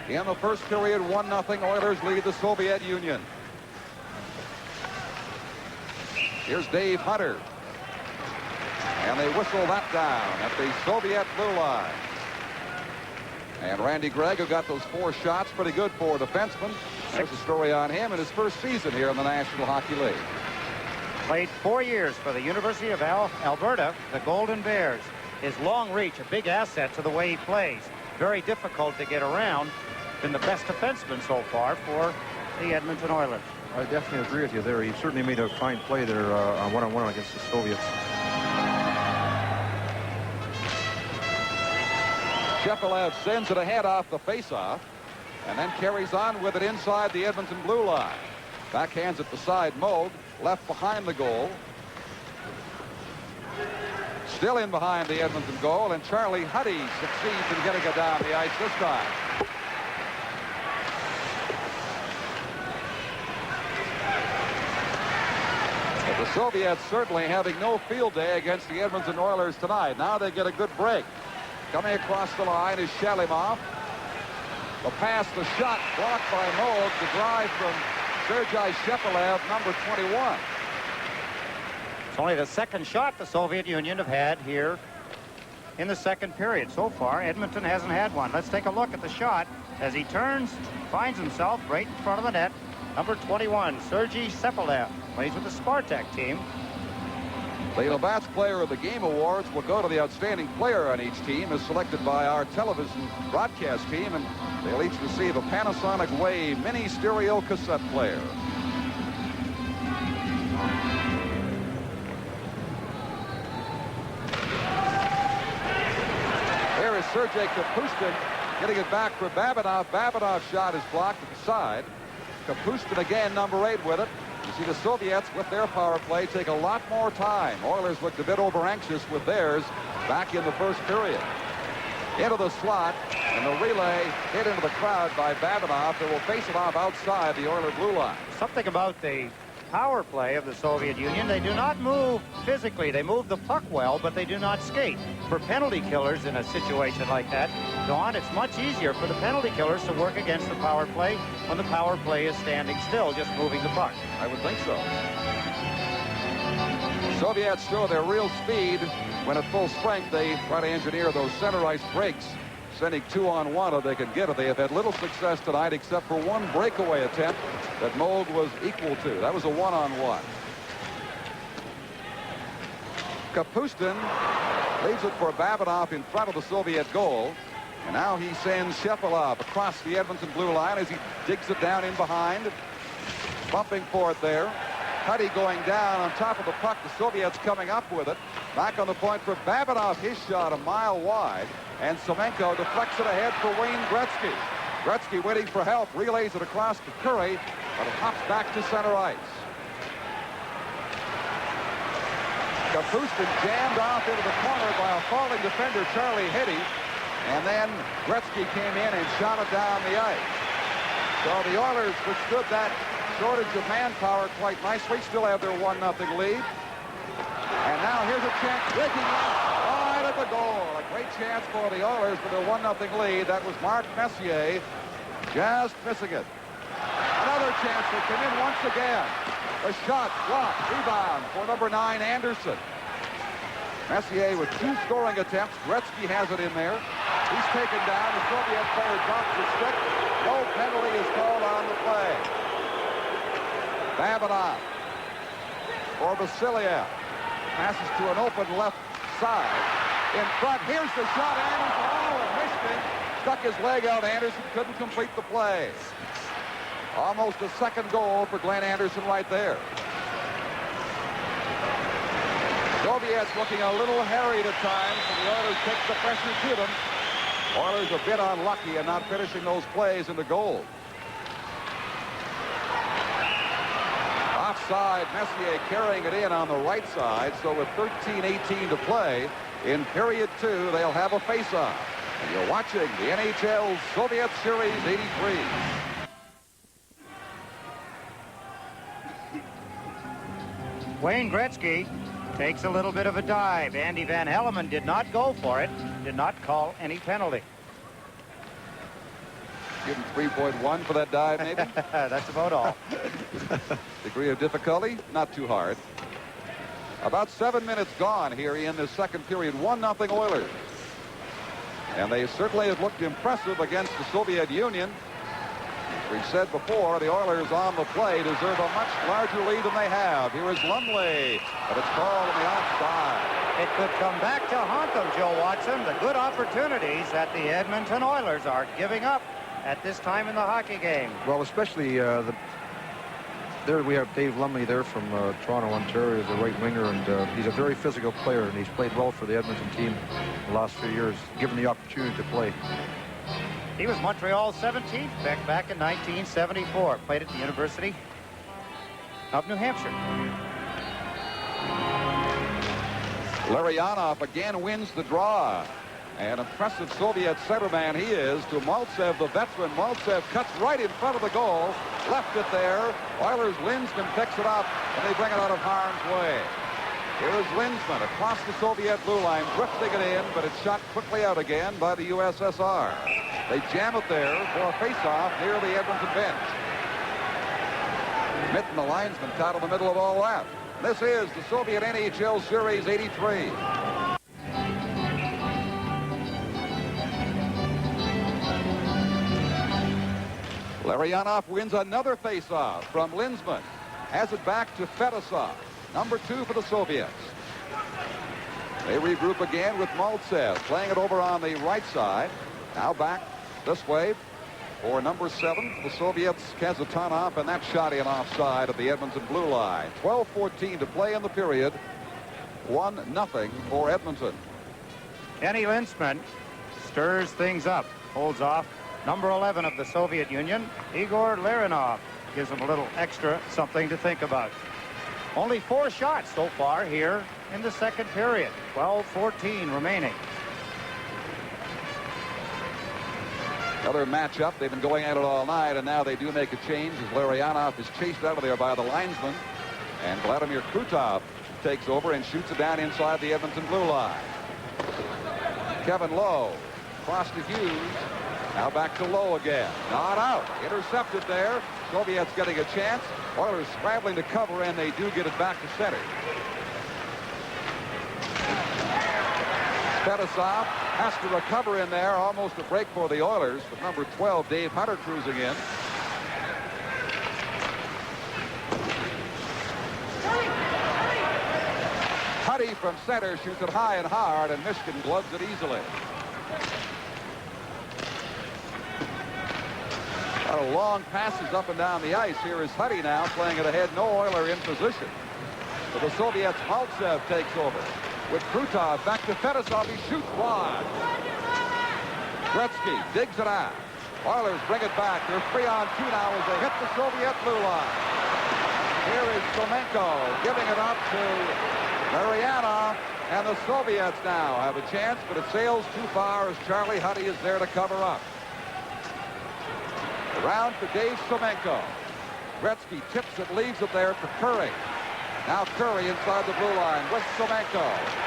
Speaker 1: In the first period, 1-0. Oilers lead the Soviet Union. Here's Dave Hunter. And they whistle that down at the Soviet blue line. And Randy Gregg, who got those 4 shots, pretty good for a defenseman. There's a story on him in his first season here in the National Hockey League.
Speaker 2: Played 4 years for the University of Alberta, the Golden Bears. His long reach, a big asset to the way he plays. Very difficult to get around. Been the best defenseman so far for the Edmonton Oilers.
Speaker 3: I definitely agree with you there. He certainly made a fine play there on one-on-one against the Soviets.
Speaker 1: Shepelev sends it ahead off the face-off and then carries on with it inside the Edmonton blue line. Backhands it beside Moog, left behind the goal. Still in behind the Edmonton goal, and Charlie Huddy succeeds in getting it down the ice this time. But the Soviets certainly having no field day against the Edmonton Oilers tonight. Now they get a good break. Coming across the line is Shalimov. The pass, the shot blocked by Moog. The drive from Sergei Shepelev, number 21.
Speaker 2: It's only the second shot the Soviet Union have had here in the second period. So far, Edmonton hasn't had one. Let's take a look at the shot as he turns, finds himself right in front of the net. Number 21, Sergei Shepelev, plays with the Spartak team.
Speaker 1: The Labatt's Player of the Game Awards will go to the outstanding player on each team as selected by our television broadcast team, and they'll each receive a Panasonic Wave mini stereo cassette player. There is Sergei Kapustin getting it back for Babinov. Babinov's shot is blocked at the side. Kapustin again, number 8 with it. You see the Soviets with their power play take a lot more time. Oilers looked a bit over anxious with theirs back in the first period. Into the slot. And the relay hit into the crowd by Babinov, who will face it off outside the Oiler blue line.
Speaker 2: Something about the power play of the Soviet Union. They do not move physically. They move the puck well, but they do not skate. For penalty killers in a situation like that, Don, it's much easier for the penalty killers to work against the power play when the power play is standing still, just moving the puck.
Speaker 1: I would think so. Soviets show their real speed when at full strength they try to engineer those center ice breaks, sending 2-on-1 if they can get it. They have had little success tonight except for one breakaway attempt that Moog was equal to. That was a 1-on-1. Kapustin leaves it for Babinov in front of the Soviet goal. And now he sends Shepilov across the Edmonton blue line as he digs it down in behind. Bumping for it there. Huddy going down on top of the puck. The Soviets coming up with it. Back on the point for Babinov. His shot a mile wide. And Semenko deflects it ahead for Wayne Gretzky. Gretzky waiting for help. Relays it across to Curry. But it hops back to center ice. Kapustin jammed off into the corner by a falling defender, Charlie Hiddy. And then Gretzky came in and shot it down the ice. So the Oilers withstood that shortage of manpower quite nicely. Still have their 1-0 lead. And now here's a chance. Breaking wide at the goal. A great chance for the Oilers for their 1-0 lead. That was Mark Messier just missing it. Another chance to come in once again. A shot, blocked, rebound for number 9, Anderson. Messier with 2 scoring attempts. Gretzky has it in there. He's taken down. The Soviet player drops the stick. No penalty is called on the play. Babinov for Vasiliev. Passes to an open left side. In front, here's the shot. Anderson, oh, and Michigan stuck his leg out. Anderson couldn't complete the play. Almost a second goal for Glenn Anderson right there. Soviets looking a little harried at times, and the Oilers take the pressure to them. Oilers a bit unlucky in not finishing those plays into goal. Offside, Messier carrying it in on the right side, so with 13:18 to play in period 2, they'll have a face-off. And you're watching the NHL's Soviet Series 83.
Speaker 2: Wayne Gretzky takes a little bit of a dive. Andy Van Hellemond did not go for it, did not call any penalty.
Speaker 1: Give him 3.1 for that dive, maybe?
Speaker 2: That's about all.
Speaker 1: Degree of difficulty, not too hard. About 7 minutes gone here in the second period. 1-0 Oilers. And they certainly have looked impressive against the Soviet Union. We've said before, the Oilers on the play deserve a much larger lead than they have. Here is Lumley, but it's called on the offside.
Speaker 2: It could come back to haunt them, Joe Watson. The good opportunities that the Edmonton Oilers are giving up at this time in the hockey game.
Speaker 3: Well, especially there we have Dave Lumley there from Toronto, Ontario, as a right winger, and he's a very physical player, and he's played well for the Edmonton team the last few years, given the opportunity to play.
Speaker 2: He was Montreal's 17th pick back in 1974. Played at the University of New Hampshire.
Speaker 1: Larionov again wins the draw. An impressive Soviet centerman he is to Maltsev, the veteran. Maltsev cuts right in front of the goal. Left it there. Oilers' Lindsman picks it up, and they bring it out of harm's way. Here is Lindsman across the Soviet blue line, drifting it in, but it's shot quickly out again by the USSR. They jam it there for a face-off near the Edmonton bench. Mitten, the linesman, caught in the middle of all that. This is the Soviet NHL Series 83. Larionov wins another face-off from Lindsman. Has it back to Fedosov, number 2 for the Soviets. They regroup again with Maltsev, playing it over on the right side. Now back this way for number 7 for the Soviets, Kazatonov, and that shot in offside at the Edmonton blue line. 12:14 to play in the period. 1-0 for Edmonton.
Speaker 2: Kenny Lindsman stirs things up, holds off number 11 of the Soviet Union, Igor Larionov. Gives him a little extra something to think about. Only 4 shots so far here in the second period. 12:14 remaining.
Speaker 1: Another matchup. They've been going at it all night, and now they do make a change as Larionov is chased out of there by the linesman. And Vladimir Krutov takes over and shoots it down inside the Edmonton blue line. Kevin Lowe cross to Hughes. Now back to Lowe again. Not out. Intercepted there. Soviets getting a chance. Oilers scrambling to cover, and they do get it back to center. Fedosov has to recover in there. Almost a break for the Oilers. But number 12, Dave Hunter, cruising in. Huddy from center shoots it high and hard, and Michigan gloves it easily. A lot of long passes up and down the ice. Here is Huddy now playing it ahead. No Oiler in position. For the Soviets, Maltsev takes over. With Krutov back to Fedosov. He shoots wide. Gretzky digs it out. Oilers bring it back. They're 3-on-2 now as they hit the Soviet blue line. Here is Somenko giving it up to Mariana. And the Soviets now have a chance, but it sails too far as Charlie Huddy is there to cover up. Around for Dave Somenko. Gretzky tips it, leaves it there for Curry. Now Curry inside the blue line with Somenko.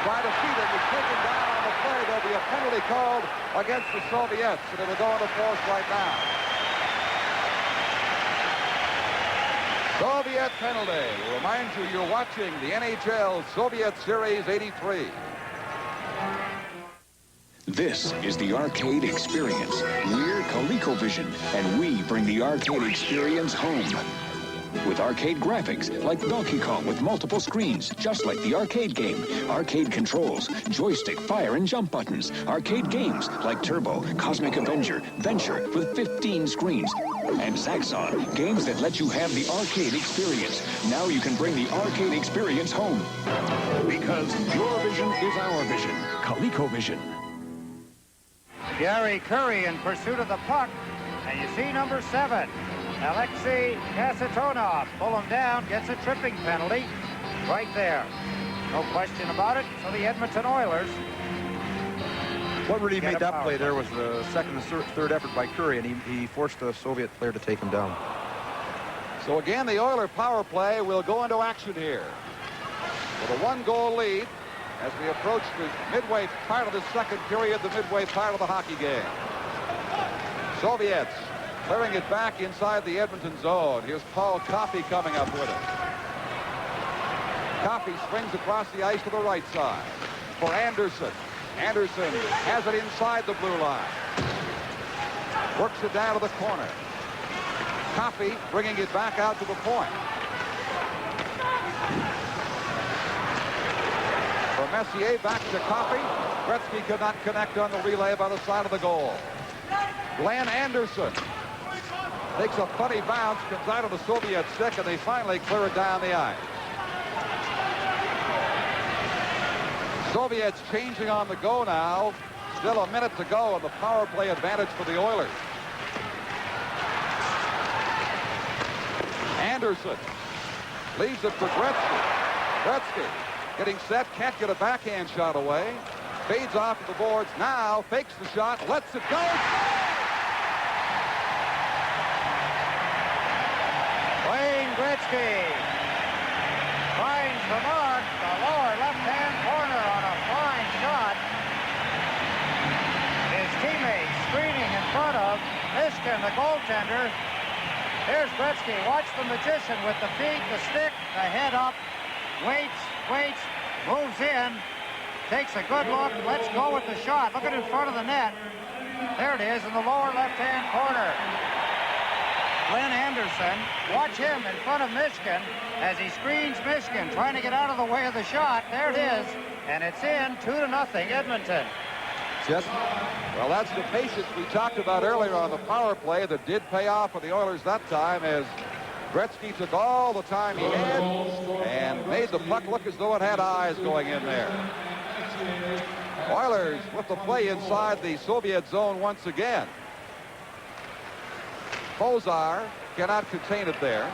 Speaker 1: Trying to feed it. He's taken down on the play. There'll be a penalty called against the Soviets, and it'll go into force right now. Soviet penalty. Remind you, you're watching the NHL Soviet Series 83.
Speaker 7: This is the arcade experience. We're ColecoVision, and we bring the arcade experience home. With arcade graphics like Donkey Kong with multiple screens, just like the arcade game. Arcade controls, joystick, fire, and jump buttons. Arcade games like Turbo, Cosmic Avenger, Venture with 15 screens. And Saxon, games that let you have the arcade experience. Now you can bring the arcade experience home. Because your vision is our vision. ColecoVision.
Speaker 2: Gary Curry in pursuit of the puck. And you see number 7. Alexei Kasatonov. Pull him down, gets a tripping penalty right there. No question about it. So the Edmonton Oilers.
Speaker 3: What really made that play there was the second and third effort by Curry, and he forced the Soviet player to take him down.
Speaker 1: So again, the Oiler power play will go into action here. With a 1-goal lead as we approach the midway part of the second period, the midway part of the hockey game. Soviets clearing it back inside the Edmonton zone. Here's Paul Coffey coming up with it. Coffey swings across the ice to the right side for Anderson. Anderson has it inside the blue line. Works it down to the corner. Coffey bringing it back out to the point. For Messier, back to Coffey. Gretzky could not connect on the relay by the side of the goal. Glenn Anderson takes a funny bounce, comes out of the Soviet stick, and they finally clear it down the ice. Soviets changing on the go now. Still a minute to go, and the power play advantage for the Oilers. Anderson leaves it for Gretzky. Gretzky getting set, can't get a backhand shot away. Fades off to the boards now, fakes the shot, lets it go.
Speaker 2: Wayne Gretzky finds the mark, the lower left-hand corner on a fine shot. His teammates screening in front of Mishkin, the goaltender. Here's Gretzky. Watch the magician with the feet, the stick, the head up. Waits, moves in, takes a good look, let's go with the shot. Look at in front of the net. There it is in the lower left-hand corner. Glenn Anderson, watch him in front of Mishkin as he screens Mishkin, trying to get out of the way of the shot. There it is, and it's in 2-0 Edmonton.
Speaker 1: Yes. Well, that's the patience we talked about earlier on the power play that did pay off for the Oilers that time, as Gretzky took all the time he had and made the puck look as though it had eyes going in there. Oilers with the play inside the Soviet zone once again. Pozar cannot contain it there,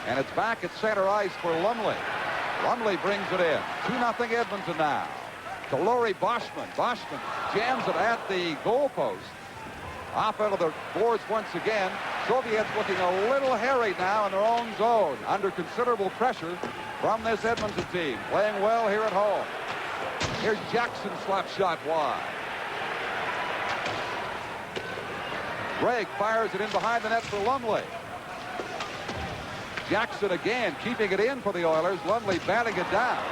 Speaker 1: and it's back at center ice for Lumley. Lumley brings it in. 2-0 Edmonton now. To Laurie Boschman. Boschman jams it at the goal post. Off out of the boards once again. Soviets looking a little hairy now in their own zone. Under considerable pressure from this Edmonton team. Playing well here at home. Here's Jackson's slap shot wide. Gregg fires it in behind the net for Lumley. Jackson again keeping it in for the Oilers. Lumley batting it down.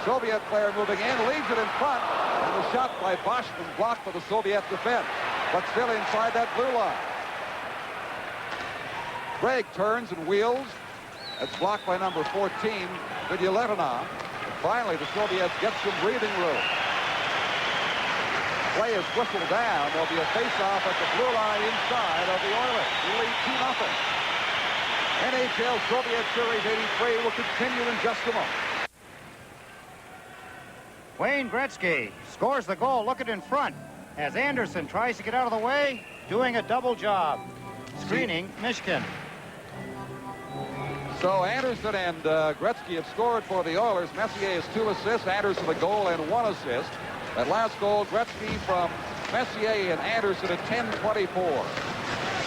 Speaker 1: Soviet player moving in, leaves it in front. And the shot by Boschman blocked by the Soviet defense. But still inside that blue line. Gregg turns and wheels. That's blocked by number 14, Vidya. Finally, the Soviets get some breathing room. Play is whistled down. There'll be a face-off at the blue line inside of the Oilers. We lead 2-0. NHL Soviet Series 83 will continue in just a moment.
Speaker 2: Wayne Gretzky scores the goal. Look at in front as Anderson tries to get out of the way, doing a double job. Screening Mishkin.
Speaker 1: So Anderson and Gretzky have scored for the Oilers. Messier has 2 assists, Anderson a goal and 1 assist. That last goal, Gretzky from Messier and Anderson at 10:24.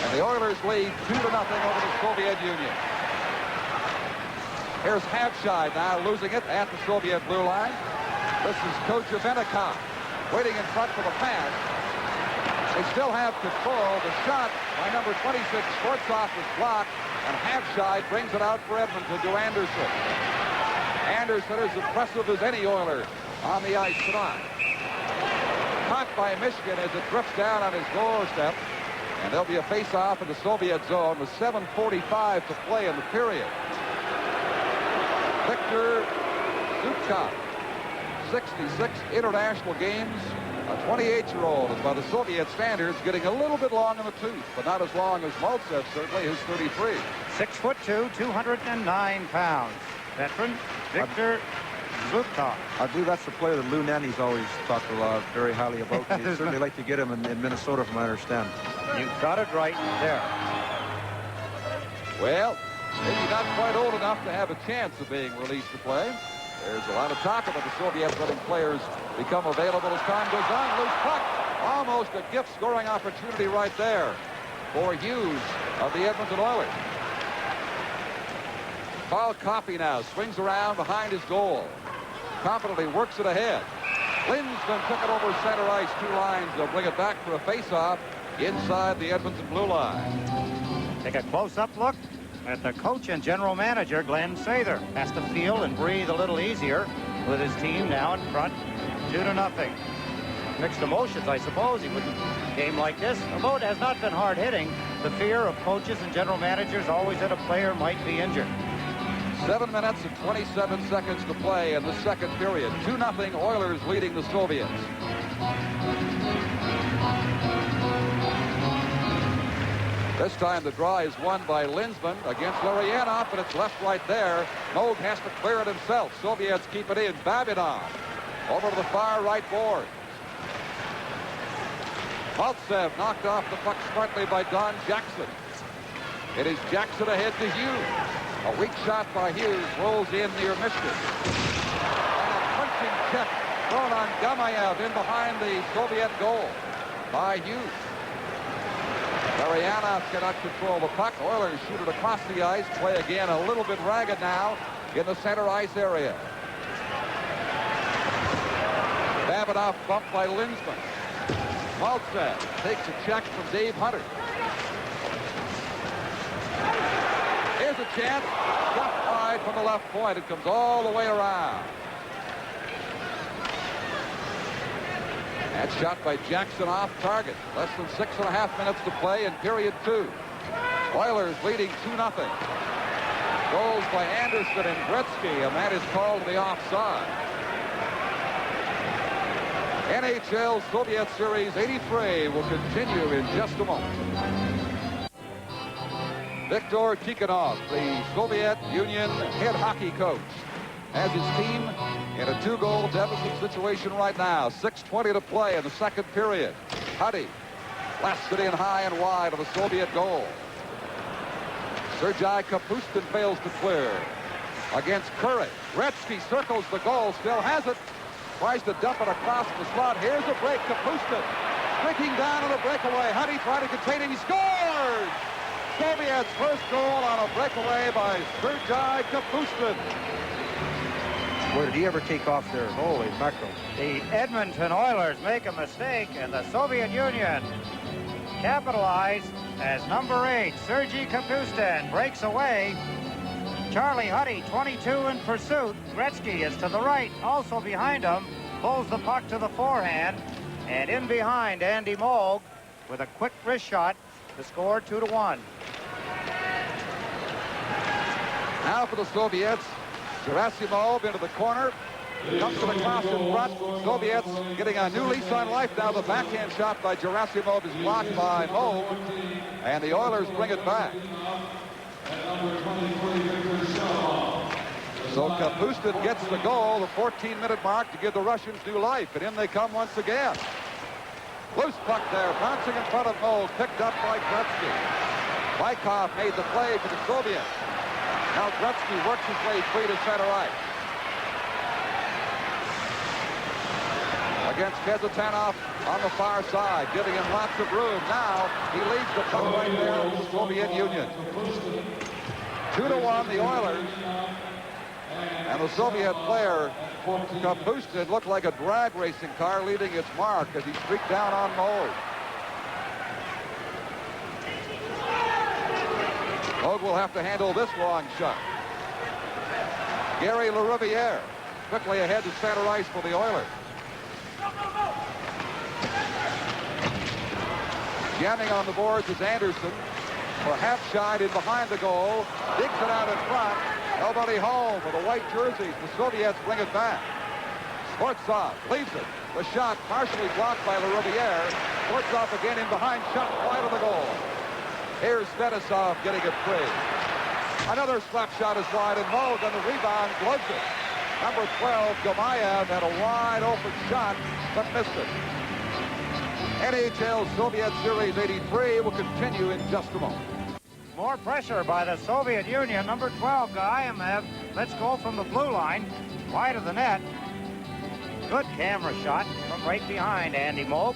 Speaker 1: And the Oilers lead 2-0 over the Soviet Union. Here's Havshai now losing it at the Soviet blue line. This is Coach Venikov waiting in front for the pass. They still have control. The shot by number 26, Schwarzkopf, is blocked, and Havshai brings it out for Edmonton to Anderson. Anderson is impressive as any Oiler on the ice tonight. Caught by Michigan as it drifts down on his doorstep, and there'll be a face-off in the Soviet zone with 7:45 to play in the period. Victor Zúčastněte, 66 international games. A 28-year-old is by the Soviet standards getting a little bit long in the tooth, but not as long as Maltsev, certainly, who's 33.
Speaker 2: 6'2", 209 pounds. Veteran Victor Zúčastněte.
Speaker 3: I believe that's the player that Lou Nanny's always talked a lot very highly about. He'd certainly like to get him in Minnesota, from what I understand.
Speaker 2: You got it right there.
Speaker 1: Well, maybe not quite old enough to have a chance of being released to play. There's a lot of talk about the Soviets letting players become available as time goes on. Loose puck. Almost a gift scoring opportunity right there for Hughes of the Edmonton Oilers. Carl Coffey now swings around behind his goal. Confidently works it ahead. Lindsman took it over center ice. 2 lines. They'll bring it back for a face-off inside the Edmonton blue line.
Speaker 2: Take a close-up look at the coach and general manager, Glenn Sather. Has to feel and breathe a little easier with his team now in front, 2-0. Mixed emotions, I suppose. He wouldn't game like this. Although it has not been hard hitting, the fear of coaches and general managers always that a player might be injured.
Speaker 1: 7 minutes and 27 seconds to play in the second period. 2-0 Oilers leading the Soviets. This time the draw is won by Lindsman against Larionov, but it's left right there. Moog has to clear it himself. Soviets keep it in. Babinov over to the far right board. Maltsev knocked off the puck smartly by Don Jackson. It is Jackson ahead to Hughes. A weak shot by Hughes rolls in near Michigan. And a punching check thrown on Gamayev in behind the Soviet goal by Hughes. Larionov cannot control the puck. Oilers shoot it across the ice. Play again a little bit ragged now in the center ice area. Babinov bumped by Lindsman. Maltsev takes a check from Dave Hunter. Here's a chance. Just wide from the left point. It comes all the way around. That shot by Jackson off target. Less than 6.5 minutes to play in period 2. Oilers leading 2-0. Goals by Anderson and Gretzky, and that is called the offside. NHL Soviet Series 83 will continue in just a moment. Viktor Tikhonov, the Soviet Union head hockey coach, has his team in a 2-goal deficit situation right now. 6:20 to play in the second period. Huddy blasts it in high and wide of the Soviet goal. Sergei Kapustin fails to clear against Curry. Gretzky circles the goal, still has it. Tries to dump it across the slot. Here's a break. Kapustin Streaking down on a breakaway. Huddy tried to contain him. He scores! Soviet's first goal on a breakaway by Sergei Kapustin.
Speaker 3: Where did he ever take off there? Holy mackerel.
Speaker 2: The Edmonton Oilers make a mistake, and the Soviet Union capitalize as number 8, Sergei Kapustin, breaks away. Charlie Huddy, 22 in pursuit. Gretzky is to the right, also behind him, pulls the puck to the forehand, and in behind Andy Moog with a quick wrist shot to score 2-1.
Speaker 1: Now for the Soviets, Gerasimov into the corner, comes to the cross in front. Soviets getting a new lease on life now. The backhand shot by Gerasimov is blocked by Moog, and the Oilers bring it back. So Kapustin gets the goal, the 14-minute mark, to give the Russians new life, and in they come once again. Loose puck there, bouncing in front of Moog, picked up by Gretzky. Bykov made the play for the Soviets. Now Gretzky works his way free to center ice. Against Kezitanov on the far side, giving him lots of room. Now he leads the puck right there to the Soviet Union. 2-1, the Oilers. And the Soviet player, Kapustin, looked like a drag racing car leaving its mark as he streaked down on Moog. Moog will have to handle this long shot. Gary LaRiviere quickly ahead to center ice for the Oilers. Jamming on the boards is Anderson. For half shot in behind the goal. Digs it out in front. Nobody home for the white jerseys. The Soviets bring it back. Sportsov leaves it. The shot partially blocked by LaRiviere. Sportsov again in behind, shot wide of the goal. Here's Fetisov getting it free. Another slap shot is wide, and Moog on the rebound gloves it. Number 12, Gamayev, had a wide open shot, but missed it. NHL Soviet Series 83 will continue in just a moment.
Speaker 2: More pressure by the Soviet Union. Number 12, Gamayev, lets go from the blue line, wide of the net. Good camera shot from right behind Andy Moog.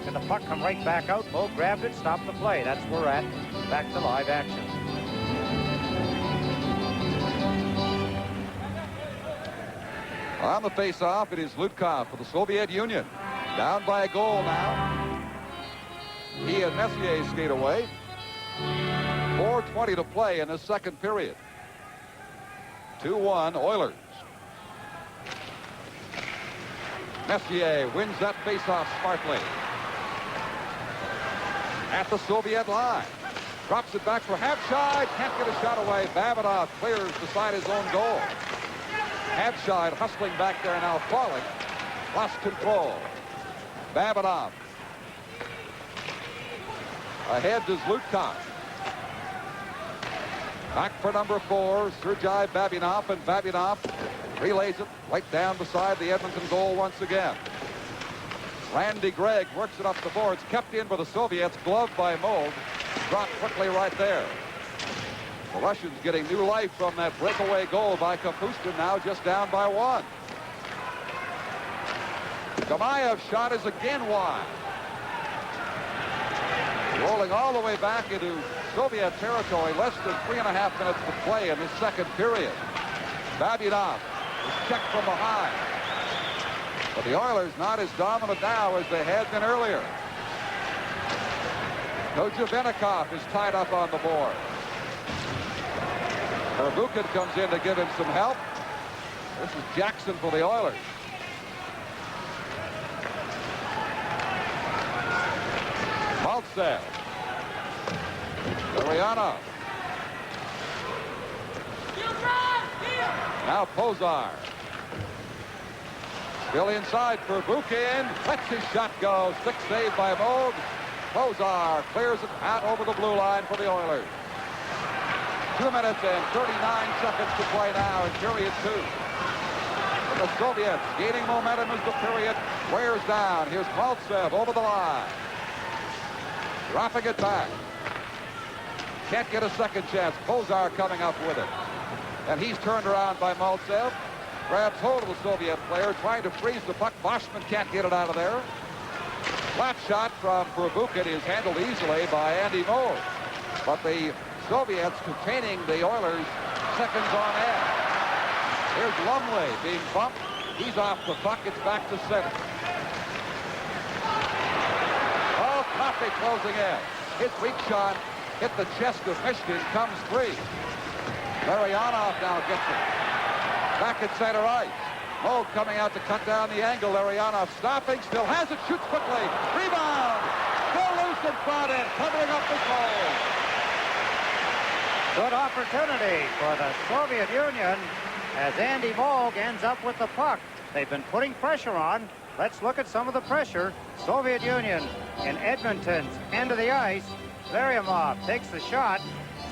Speaker 2: And the puck come right back out. Moog grabbed it, stopped the play. That's where we're at. Back to live action.
Speaker 1: On the face-off, it is Lutkov for the Soviet Union. Down by a goal now. He and Messier skate away. 4:20 to play in the second period. 2-1 Oilers. Messier wins that face-off smartly. At the Soviet line. Drops it back for Habshide. Can't get a shot away. Babinov clears beside his own goal. Habshide hustling back there now, falling. Lost control. Babinov. Ahead is Lutkov. Back for number 4, Sergei Babinov, and Babinov relays it right down beside the Edmonton goal once again. Randy Gregg works it up the boards, kept in for the Soviets, gloved by Moog, dropped quickly right there. The Russians getting new life from that breakaway goal by Kapustin, now just down by 1. Gamayev's shot is again wide. Rolling all the way back into Soviet territory, less than 3.5 minutes to play in the second period. Babinov is checked from behind. But the Oilers not as dominant now as they had been earlier. Kochevenikov is tied up on the board. Verbuchen comes in to give him some help. This is Jackson for the Oilers. Maltsev. Ariana. Now Pozar. Still inside for Bukin. Lets his shot go. Stick save by Moog. Pozar clears it out over the blue line for the Oilers. 2 minutes and 39 seconds to play now in period 2. And the Soviets gaining momentum as the period wears down. Here's Maltsev over the line. Dropping it back. Can't get a second chance. Pozar coming up with it. And he's turned around by Maltsev. Grabs hold of the Soviet player, trying to freeze the puck. Boschman can't get it out of there. Flat shot from Verbuchen is handled easily by Andy Moe. But the Soviets containing the Oilers seconds on end. Here's Lumley being bumped. He's off the puck. It's back to center. Oh, Coffey closing in. His weak shot hit the chest of Michigan. Comes free. Larionov now gets it. Back at center ice. Moe coming out to cut down the angle. Larionov stopping. Still has it. Shoots quickly. Rebound. Still loose in front and covering up the goal.
Speaker 2: Good opportunity for the Soviet Union as Andy Moe ends up with the puck. They've been putting pressure on. Let's look at some of the pressure. Soviet Union in Edmonton's end of the ice. Variamov takes the shot.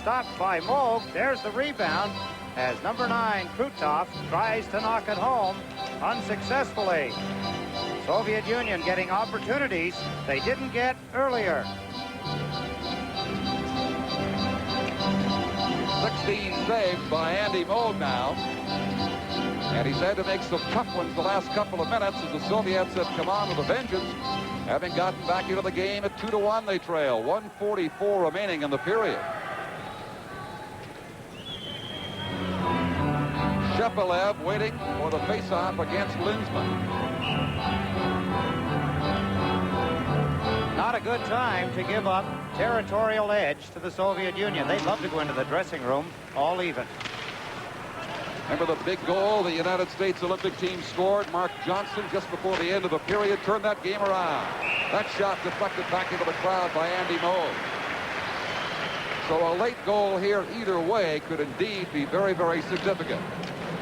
Speaker 2: Stopped by Moe. There's the rebound as number 9, Krutov, tries to knock it home unsuccessfully. Soviet Union getting opportunities they didn't get earlier.
Speaker 1: 16 saves by Andy Moe now. And he's had to make some tough ones the last couple of minutes as the Soviets have come on with a vengeance. Having gotten back into the game at 2-1, they trail. 1:44 remaining in the period. Shepelev waiting for the face-off against Lindsman.
Speaker 2: Not a good time to give up territorial edge to the Soviet Union. They'd love to go into the dressing room all even.
Speaker 1: Remember the big goal the United States Olympic team scored? Mark Johnson just before the end of the period turned that game around. That shot deflected back into the crowd by Andy Moe. So a late goal here either way could indeed be very, very significant.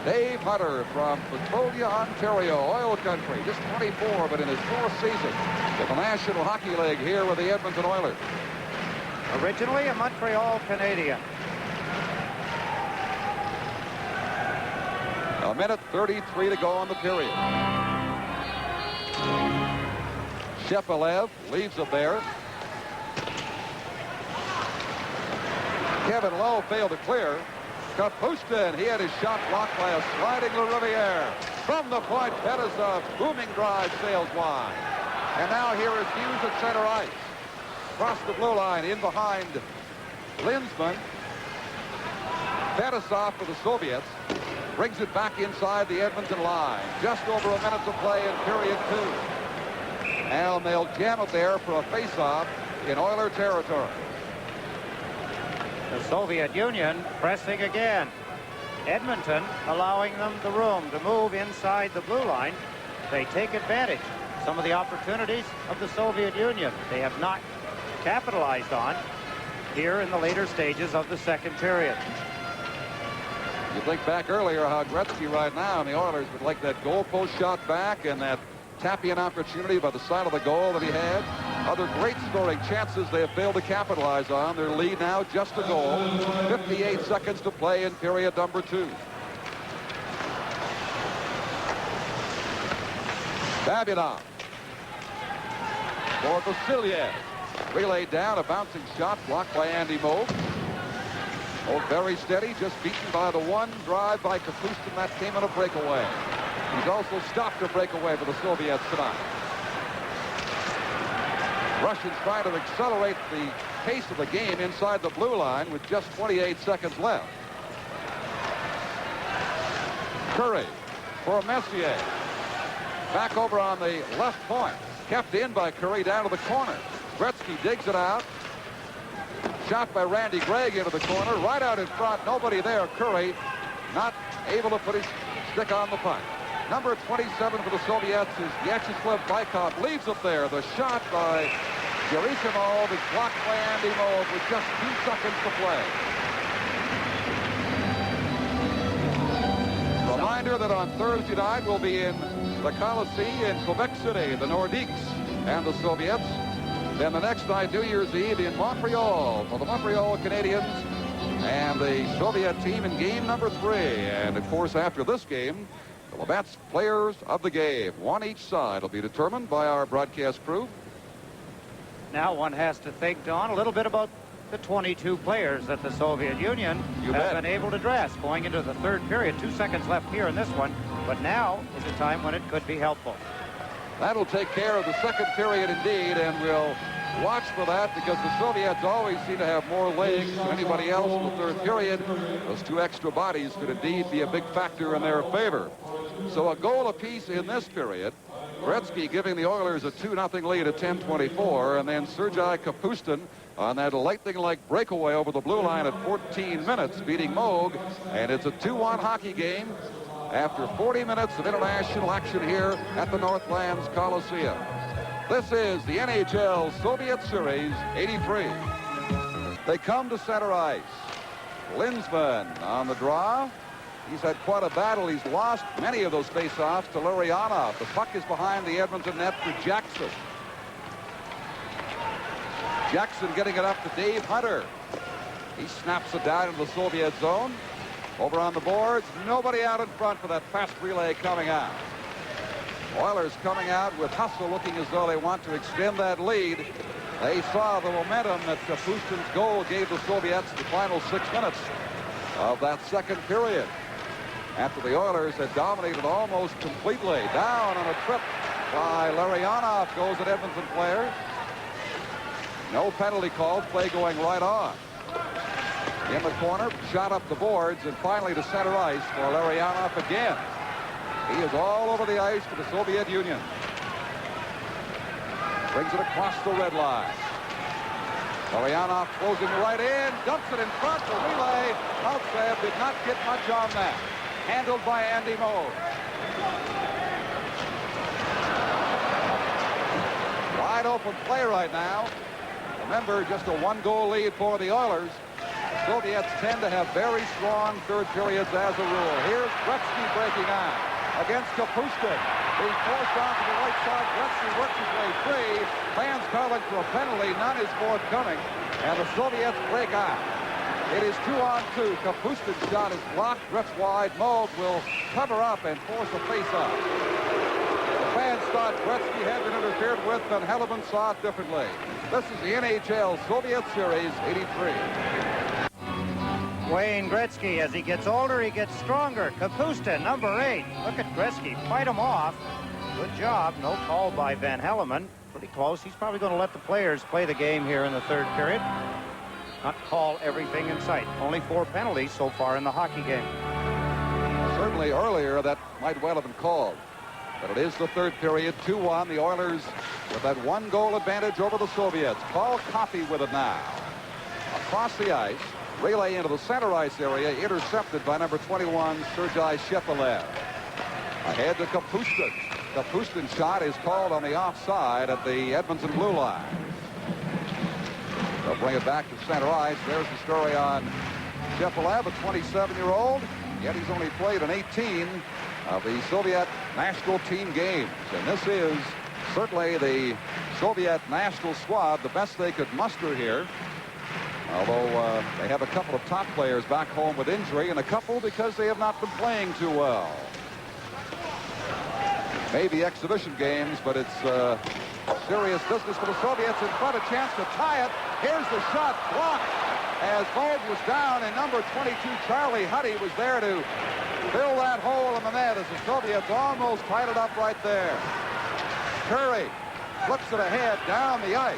Speaker 1: Dave Hutter from Petrolia, Ontario, oil country, just 24, but in his 4th season with the National Hockey League here with the Edmonton Oilers.
Speaker 2: Originally a Montreal Canadian.
Speaker 1: A minute 33 to go in the period. Shepelev leaves it there. Kevin Lowe failed to clear. Kapustin, he had his shot blocked by a sliding LaRiviere. From the point, Fetisov, booming drive sails wide. And now here is Hughes at center ice. Across the blue line, in behind Lindsman. Fetisov for the Soviets. Brings it back inside the Edmonton line. Just over a minute to play in period 2. And they'll jam it there for a face-off in Oiler territory.
Speaker 2: The Soviet Union pressing again. Edmonton allowing them the room to move inside the blue line. They take advantage. Some of the opportunities of the Soviet Union they have not capitalized on here in the later stages of the second period.
Speaker 1: You think back earlier how Gretzky right now and the Oilers would like that goalpost shot back and that tap-in opportunity by the side of the goal that he had. Other great scoring chances they have failed to capitalize on. Their lead now just a goal. 58 seconds to play in period number 2. Babinov for Vasiliev. Relayed down, a bouncing shot blocked by Andy Moe. Oh, very steady, just beaten by the one drive by Kapustin that came on a breakaway. He's also stopped a breakaway for the Soviets tonight. Russians trying to accelerate the pace of the game inside the blue line with just 28 seconds left. Curry for Messier. Back over on the left point. Kept in by Curry down to the corner. Gretzky digs it out. Shot by Randy Gregg into the corner. Right out in front. Nobody there. Curry not able to put his stick on the puck. Number 27 for the Soviets is Vyacheslav Bykov. Leaves it there. The shot by Gerasimov is blocked by Andy Moe with just 2 seconds to play. Reminder that on Thursday night we'll be in the Coliseum in Quebec City, the Nordiques and the Soviets. Then the next night, New Year's Eve, in Montreal for the Montreal Canadiens and the Soviet team in game number 3. And, of course, after this game, the Labatt's players of the game, one each side, will be determined by our broadcast crew.
Speaker 2: Now one has to think, Don, a little bit about the 22 players that the Soviet Union has been able to dress going into the third period. 2 seconds left here in this one, but now is a time when it could be helpful.
Speaker 1: That'll take care of the second period indeed, and we'll watch for that because the Soviets always seem to have more legs than anybody else in the third period. Those two extra bodies could indeed be a big factor in their favor. So a goal apiece in this period. Gretzky giving the Oilers a 2-0 lead at 10:24, and then Sergei Kapustin on that lightning-like breakaway over the blue line at 14 minutes, beating Moog, and it's a 2-1 hockey game after 40 minutes of international action here at the Northlands Coliseum. This is the NHL Soviet Series 83. They come to center ice. Linsman on the draw. He's had quite a battle. He's lost many of those face-offs to Larionov. The puck is behind the Edmonton net for Jackson. Jackson getting it up to Dave Hunter. He snaps it down into the Soviet zone. Over on the boards, nobody out in front for that fast relay coming out. Oilers coming out with hustle, looking as though they want to extend that lead. They saw the momentum that Kapustin's goal gave the Soviets the final 6 minutes of that second period. After the Oilers had dominated almost completely. Down on a trip by Larionov goes an Edmonton player. No penalty called, play going right on. In the corner, shot up the boards, and finally to center ice for Larionov again. He is all over the ice for the Soviet Union. Brings it across the red line. Larionov closing right in, dumps it in front, the relay. Maltsev did not get much on that. Handled by Andy Moog. Wide open play right now. Remember, just a one-goal lead for the Oilers. The Soviets tend to have very strong third periods as a rule. Here's Gretzky breaking on against Kapustin. Being forced onto the right side, Gretzky works his way free. Fans calling for a penalty, none is forthcoming, and the Soviets break on. It is 2-on-2. Kapustin's shot is blocked, drifts wide. Moog will cover up and force a face-off. The fans thought Gretzky had been interfered with, and Helleman saw it differently. This is the NHL Soviet Series 83.
Speaker 2: Wayne Gretzky, as he gets older, he gets stronger. Kapustin, number 8. Look at Gretzky, fight him off. Good job. No call by Van Helleman. Pretty close. He's probably going to let the players play the game here in the third period. Not call everything in sight. Only 4 penalties so far in the hockey game.
Speaker 1: Certainly earlier that might well have been called. But it is the third period, 2-1. The Oilers with that 1-goal advantage over the Soviets. Paul Coffey with it now. Across the ice. Relay into the center ice area, intercepted by number 21, Sergei Shepelev. Ahead to Kapustin. Kapustin's shot is called on the offside at the Edmonton blue line. They'll bring it back to center ice. There's the story on Shepelev, a 27-year-old. Yet he's only played in 18 of the Soviet national team games. And this is certainly the Soviet national squad, the best they could muster here. Although they have a couple of top players back home with injury, and a couple because they have not been playing too well. Maybe exhibition games, but it's serious business for the Soviets in front. A chance to tie it. Here's the shot blocked as Moog was down, and number 22, Charlie Huddy, was there to fill that hole in the net as the Soviets almost tied it up right there. Curry flips it ahead down the ice.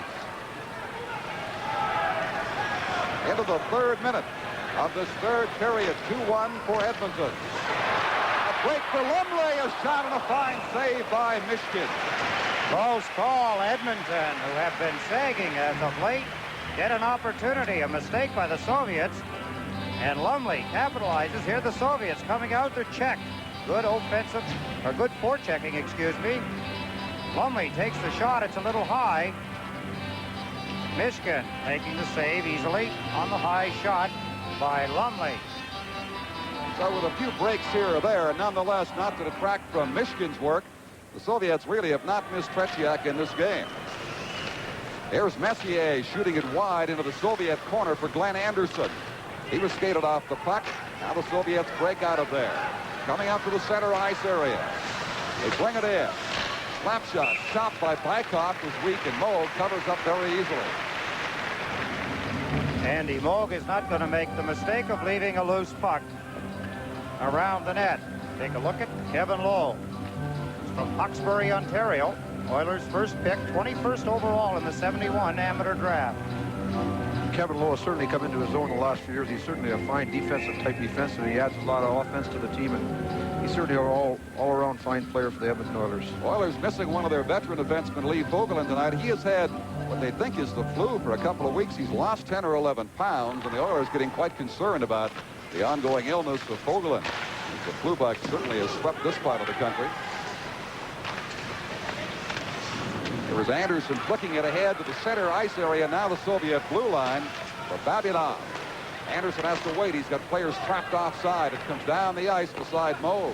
Speaker 1: Into the third minute of this third period, 2-1 for Edmonton. A break for Lumley, a shot and a fine save by Mishkin.
Speaker 2: Close call. Edmonton, who have been sagging as of late, get an opportunity. A mistake by the Soviets. And Lumley capitalizes. Here the Soviets coming out to check. Good offensive, or good forechecking, excuse me. Lumley takes the shot. It's a little high. Mishkin making the save easily on the high shot by Lumley.
Speaker 1: So with a few breaks here or there, and nonetheless not to detract from Mishkin's work, the Soviets really have not missed Tretiak in this game. Here's Messier shooting it wide into the Soviet corner for Glenn Anderson. He was skated off the puck. Now the Soviets break out of there. Coming up to the center ice area. They bring it in. Slap shot stopped by Bykov was weak, and Moog covers up very easily.
Speaker 2: Andy Moog is not going to make the mistake of leaving a loose puck around the net. Take a look at Kevin Lowe. from Hawkesbury, Ontario. Oilers' first pick, 21st overall in the 71 amateur draft.
Speaker 3: Kevin Lowe has certainly come into his own in the last few years. He's certainly a fine defensive type defenseman. He adds a lot of offense to the team, and he's certainly an all-around fine player for the Edmonton Oilers.
Speaker 1: Oilers missing one of their veteran defensemen, Lee Fogelin, tonight. He has had what they think is the flu for a couple of weeks. He's lost 10 or 11 pounds, and the Oilers getting quite concerned about the ongoing illness of Fogelin. The flu bug certainly has swept this part of the country. There is Anderson flicking it ahead to the center ice area. Now the Soviet blue line for Babinov. Anderson has to wait. He's got players trapped offside. It comes down the ice beside Moe.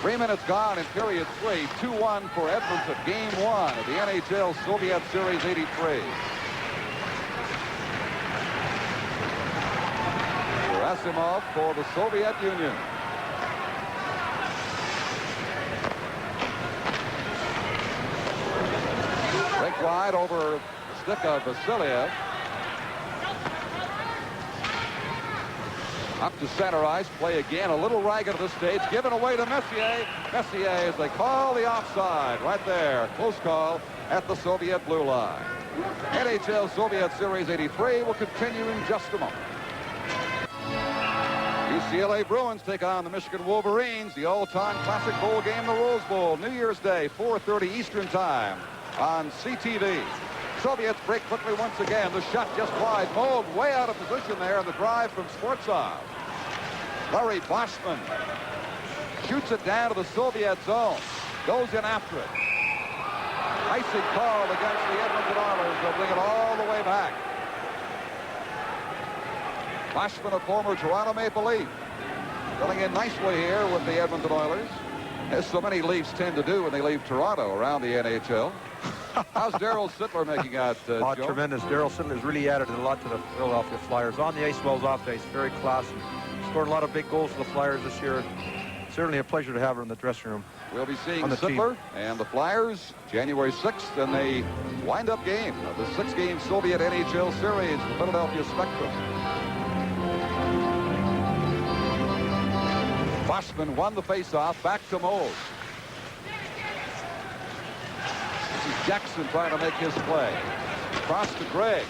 Speaker 1: 3 minutes gone in period 3. 2-1 for Edmonton. Game 1 of the NHL Soviet Series 83. Gerasimov for the Soviet Union. Break wide over the stick of Vasiliev. Up to center ice. Play again. A little ragged at this stage. Given away to Messier. Messier, as they call the offside right there. Close call at the Soviet blue line. NHL Soviet Series 83 will continue in just a moment. UCLA Bruins take on the Michigan Wolverines. The all-time classic bowl game, the Rose Bowl. New Year's Day, 4:30 Eastern Time on CTV. Soviets break quickly once again. The shot just wide. Mold way out of position there in the drive from Sportsov. Larry Boschman shoots it down to the Soviet zone. Goes in after it. Icing call against the Edmonton Oilers. They'll bring it all the way back. Boschman, a former Toronto Maple Leaf, filling in nicely here with the Edmonton Oilers, as so many Leafs tend to do when they leave Toronto around the NHL. How's Darryl Sittler making out,
Speaker 3: Oh,
Speaker 1: Joe?
Speaker 3: tremendous. Darryl Sittler has really added a lot to the Philadelphia Flyers. On the ice, well as off the ice. Very classy. Scored a lot of big goals for the Flyers this year. Certainly a pleasure to have her in the dressing room.
Speaker 1: We'll be seeing
Speaker 3: on the
Speaker 1: Sittler and the Flyers January 6th in the wind-up game of the 6-game Soviet NHL Series, the Philadelphia Spectrum. Boschman won the face-off. Back to Moles. This is Jackson trying to make his play. Cross to Gregg.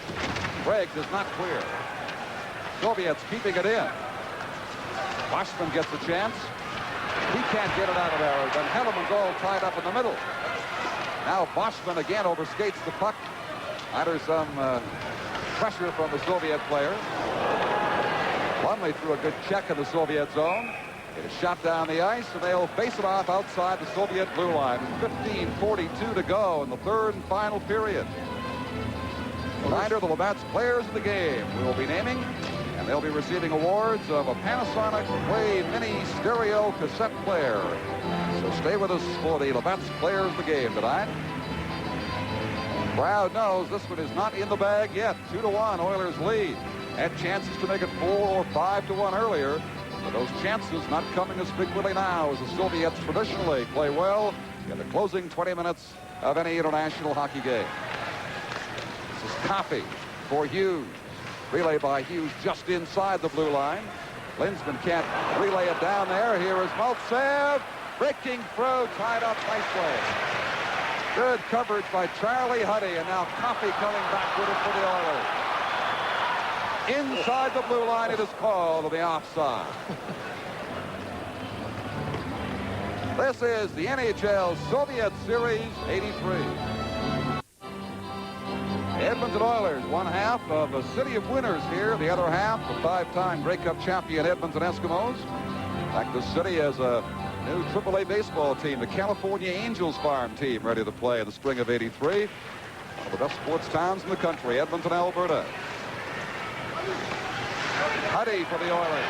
Speaker 1: Gregg does not clear. Soviets keeping it in. Boschman gets a chance. He can't get it out of there. Then Helleman's all tied up in the middle. Now Boschman again overskates the puck. Under some pressure from the Soviet player. Lumley threw a good check in the Soviet zone. It is shot down the ice, and they'll face it off outside the Soviet blue line. 15:42 to go in the third and final period. Reminder, the Labatt's players of the game we will be naming, and they'll be receiving awards of a Panasonic Play Mini Stereo Cassette Player. So stay with us for the Labatt's players of the game tonight. Crowd knows this one is not in the bag yet. 2-1 Oilers lead. Had chances to make it 4 or 5-1 earlier. But those chances not coming as frequently now as the Soviets traditionally play well in the closing 20 minutes of any international hockey game. This is Coffey for Hughes. Relay by Hughes just inside the blue line. Linsman can't relay it down there. Here is Maltsev breaking through, tied up nicely. Good coverage by Charlie Huddy, and now Coffey coming back with it for the Oilers. Inside the blue line, it is called to the offside. This is the NHL Soviet Series 83. The Edmonton Oilers, one half of a city of winners here. The other half, the 5-time Grey Cup champion Edmonton Eskimos. In fact, this city has a new AAA baseball team, the California Angels farm team, ready to play in the spring of 83. One of the best sports towns in the country, Edmonton, Alberta. Huddy for the Oilers.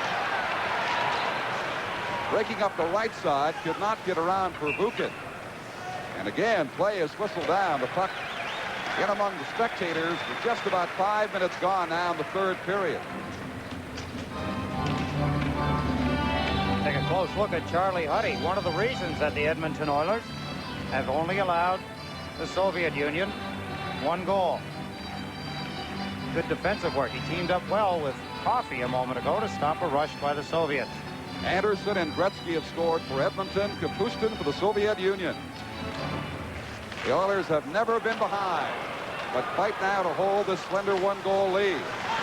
Speaker 1: Breaking up the right side, could not get around for Buchan. And again, play is whistled down. The puck in among the spectators with just about 5 minutes gone now in the third period.
Speaker 2: Take a close look at Charlie Huddy. One of the reasons that the Edmonton Oilers have only allowed the Soviet Union 1 goal. Good defensive work. He teamed up well with Coffey a moment ago to stop a rush by the Soviets.
Speaker 1: Anderson and Gretzky have scored for Edmonton, Kapustin for the Soviet Union. The Oilers have never been behind, but fight now to hold this slender one-goal lead.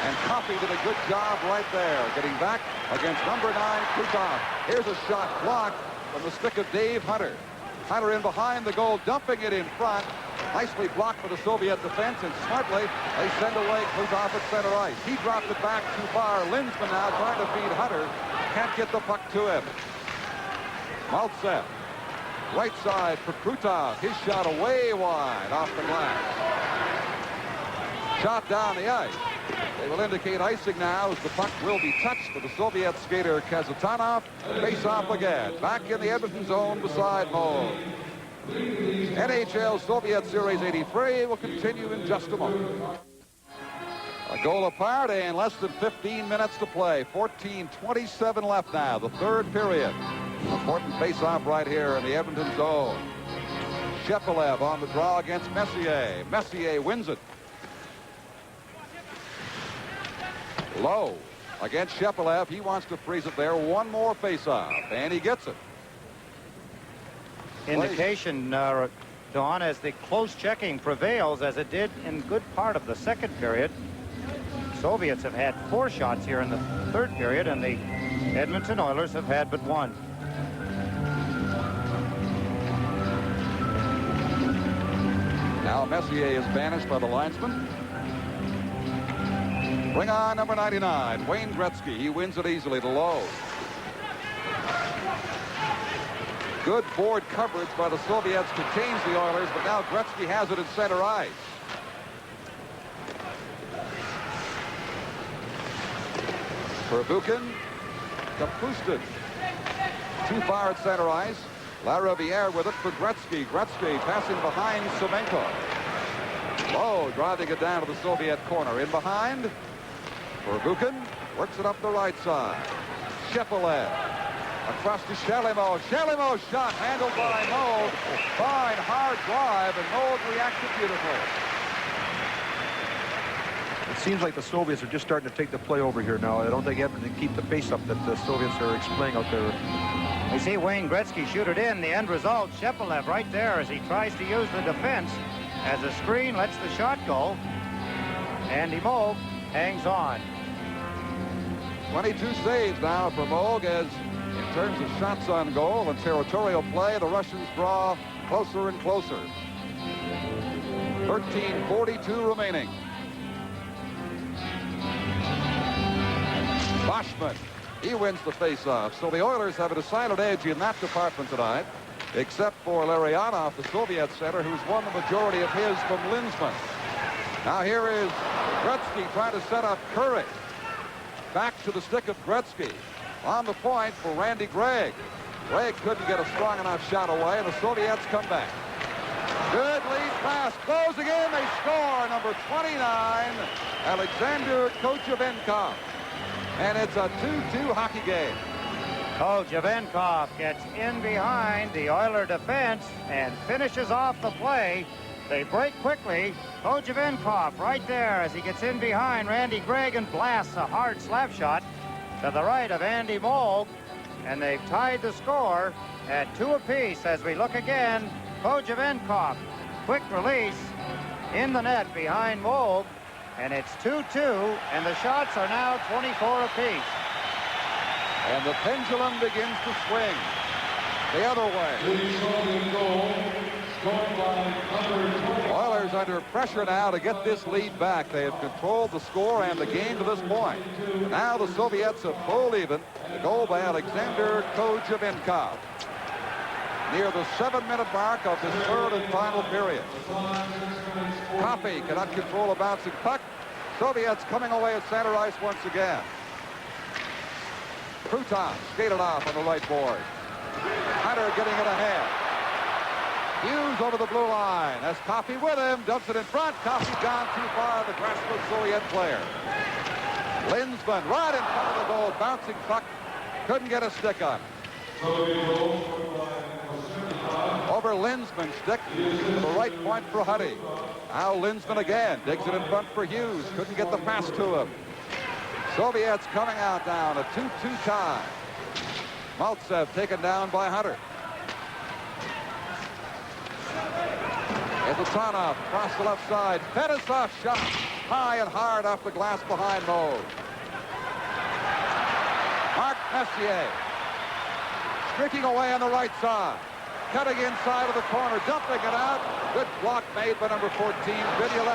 Speaker 1: And Coffey did a good job right there, getting back against number 9, Krutov. Here's a shot blocked from the stick of Dave Hunter. Hunter in behind the goal, dumping it in front. Nicely blocked for the Soviet defense, and smartly they send away Krutov at center ice. He dropped it back too far. Lindsman now trying to feed Hunter. Can't get the puck to him. Maltsev, right side for Krutov. His shot away wide off the glass. Shot down the ice. They will indicate icing now as the puck will be touched for the Soviet skater Kazatanov. Face off again. Back in the Edmonton zone beside Moe. NHL Soviet Series 83 will continue in just a moment. A goal apart and less than 15 minutes to play. 14:27 left now, the third period. Important face-off right here in the Edmonton zone. Shepelev on the draw against Messier. Messier wins it. Low against Shepelev. He wants to freeze it there. One more face-off, and he gets it.
Speaker 2: Indication, Don, as the close checking prevails, as it did in good part of the second period. Soviets have had 4 shots here in the third period, and the Edmonton Oilers have had but 1.
Speaker 1: Now Messier is banished by the linesman. Bring on number 99, Wayne Gretzky. He wins it easily to Lowe. Good board coverage by the Soviets to change the Oilers, but now Gretzky has it at center ice. Perbukin, Kapustin. Too far at center ice. Lariviere with it for Gretzky. Gretzky passing behind Semenko. Lowe driving it down to the Soviet corner. In behind. Perbukin works it up the right side. Shepelev. Across to Shalimo. Shalimo shot handled by Moe. Fine, hard drive, and Moe reacted beautifully.
Speaker 3: It seems like the Soviets are just starting to take the play over here now. I don't think Edmonton keep the pace up that the Soviets are playing out there.
Speaker 2: We see Wayne Gretzky shoot it in. The end result, Shepelev right there as he tries to use the defense as a screen, lets the shot go. Andy Moe hangs on.
Speaker 1: 22 saves now for Moe as in terms of shots on goal and territorial play, the Russians draw closer and closer. 13:42 remaining. Boschman, he wins the face-off. So the Oilers have a decided edge in that department tonight, except for Larionov, the Soviet center, who's won the majority of his from Lindsman. Now here is Gretzky trying to set up Curry. Back to the stick of Gretzky. On the point for Randy Gregg. Gregg couldn't get a strong enough shot away, and the Soviets come back. Good lead pass. Closing in. They score. Number 29, Alexander Kochevenkov. And it's a 2-2 hockey game.
Speaker 2: Kochevenkov gets in behind the Oiler defense and finishes off the play. They break quickly. Kochevenkov right there as he gets in behind Randy Gregg and blasts a hard slap shot to the right of Andy Moe. And they've tied the score at 2 apiece as we look again. Kochevenkov, quick release in the net behind Moe. And it's 2-2, and the shots are now 24 apiece.
Speaker 1: And the pendulum begins to swing the other way. Oilers under pressure now to get this lead back. They have controlled the score and the game to this point. And now the Soviets have pulled even. The goal by Alexander Kochevenkov. Near the 7-minute mark of this third and final period. Coffey cannot control a bouncing puck. Soviets coming away at center ice once again. Krutov skated off on the right board. Hunter getting it ahead. Hughes over the blue line. Has Coffey with him. Dumps it in front. Coffey gone too far. The grasp of Soviet player. Lindsman right in front of the goal. Bouncing puck. Couldn't get a stick on it. Over Lindsman's stick to the right point for Huddy. Now Lindsman again. Digs it in front for Hughes. Couldn't get the pass to him. Soviets coming out down. A 2-2 tie. Maltsev taken down by Hunter. Ezotanov across the left side. Fetisov shot high and hard off the glass behind Mose. Mark Messier streaking away on the right side. Cutting inside of the corner, dumping it out. Good block made by number 14, Vidya.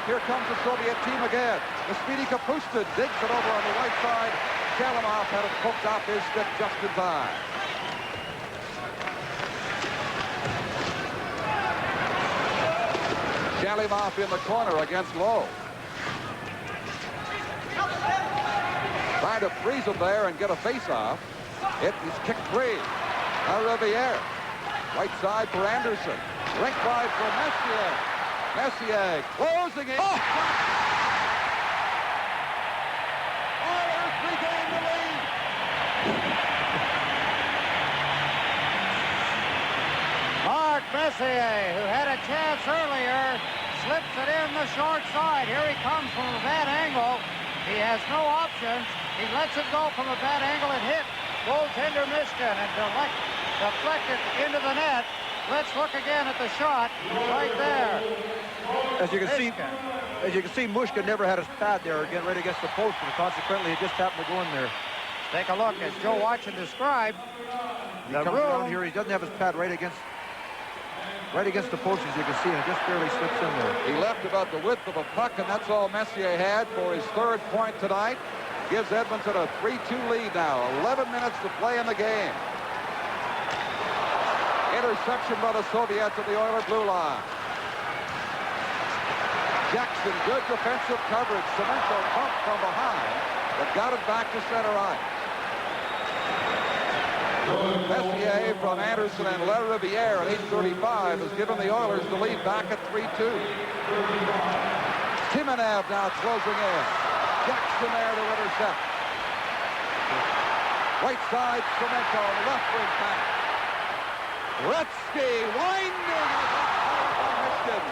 Speaker 1: Here comes the Soviet team again. The speedy Kapustin digs it over on the right side. Shalimov had it poked off his stick just in time. Shalimov in the corner against Lowe. Trying to freeze him there and get a face-off. It is kicked free. Now Riviere. Right side for Anderson. Rink wide for Messier. Messier closing it. Oh! Oilers regain the lead.
Speaker 2: Mark Messier, who had a chance earlier, slips it in the short side. Here he comes from a bad angle. He has no options. He lets it go from a bad angle and hit goaltender Mishkin and deflected into the net. Let's look again at the shot right there.
Speaker 3: As you can see, Mushkin never had his pad there again right against the post, and consequently it just happened to go in there.
Speaker 2: Take a look, as Joe Watson described.
Speaker 3: He comes around here, he doesn't have his pad right against the post, as you can see, and it just barely slips in there.
Speaker 1: He left about the width of a puck, and that's all Messier had for his third point tonight. Gives Edmonton a 3-2 lead now. 11 minutes to play in the game. Interception by the Soviets at the Oiler blue line. Jackson, good defensive coverage. Cemento bumped from behind, but got it back to center ice. Messier from Anderson and LaRiviere at 8:35 has given the Oilers the lead back at 3-2. Timonev now closing in. Jackson there to intercept. Right side, Cemento, left wing back. Gretzky winding Michigan.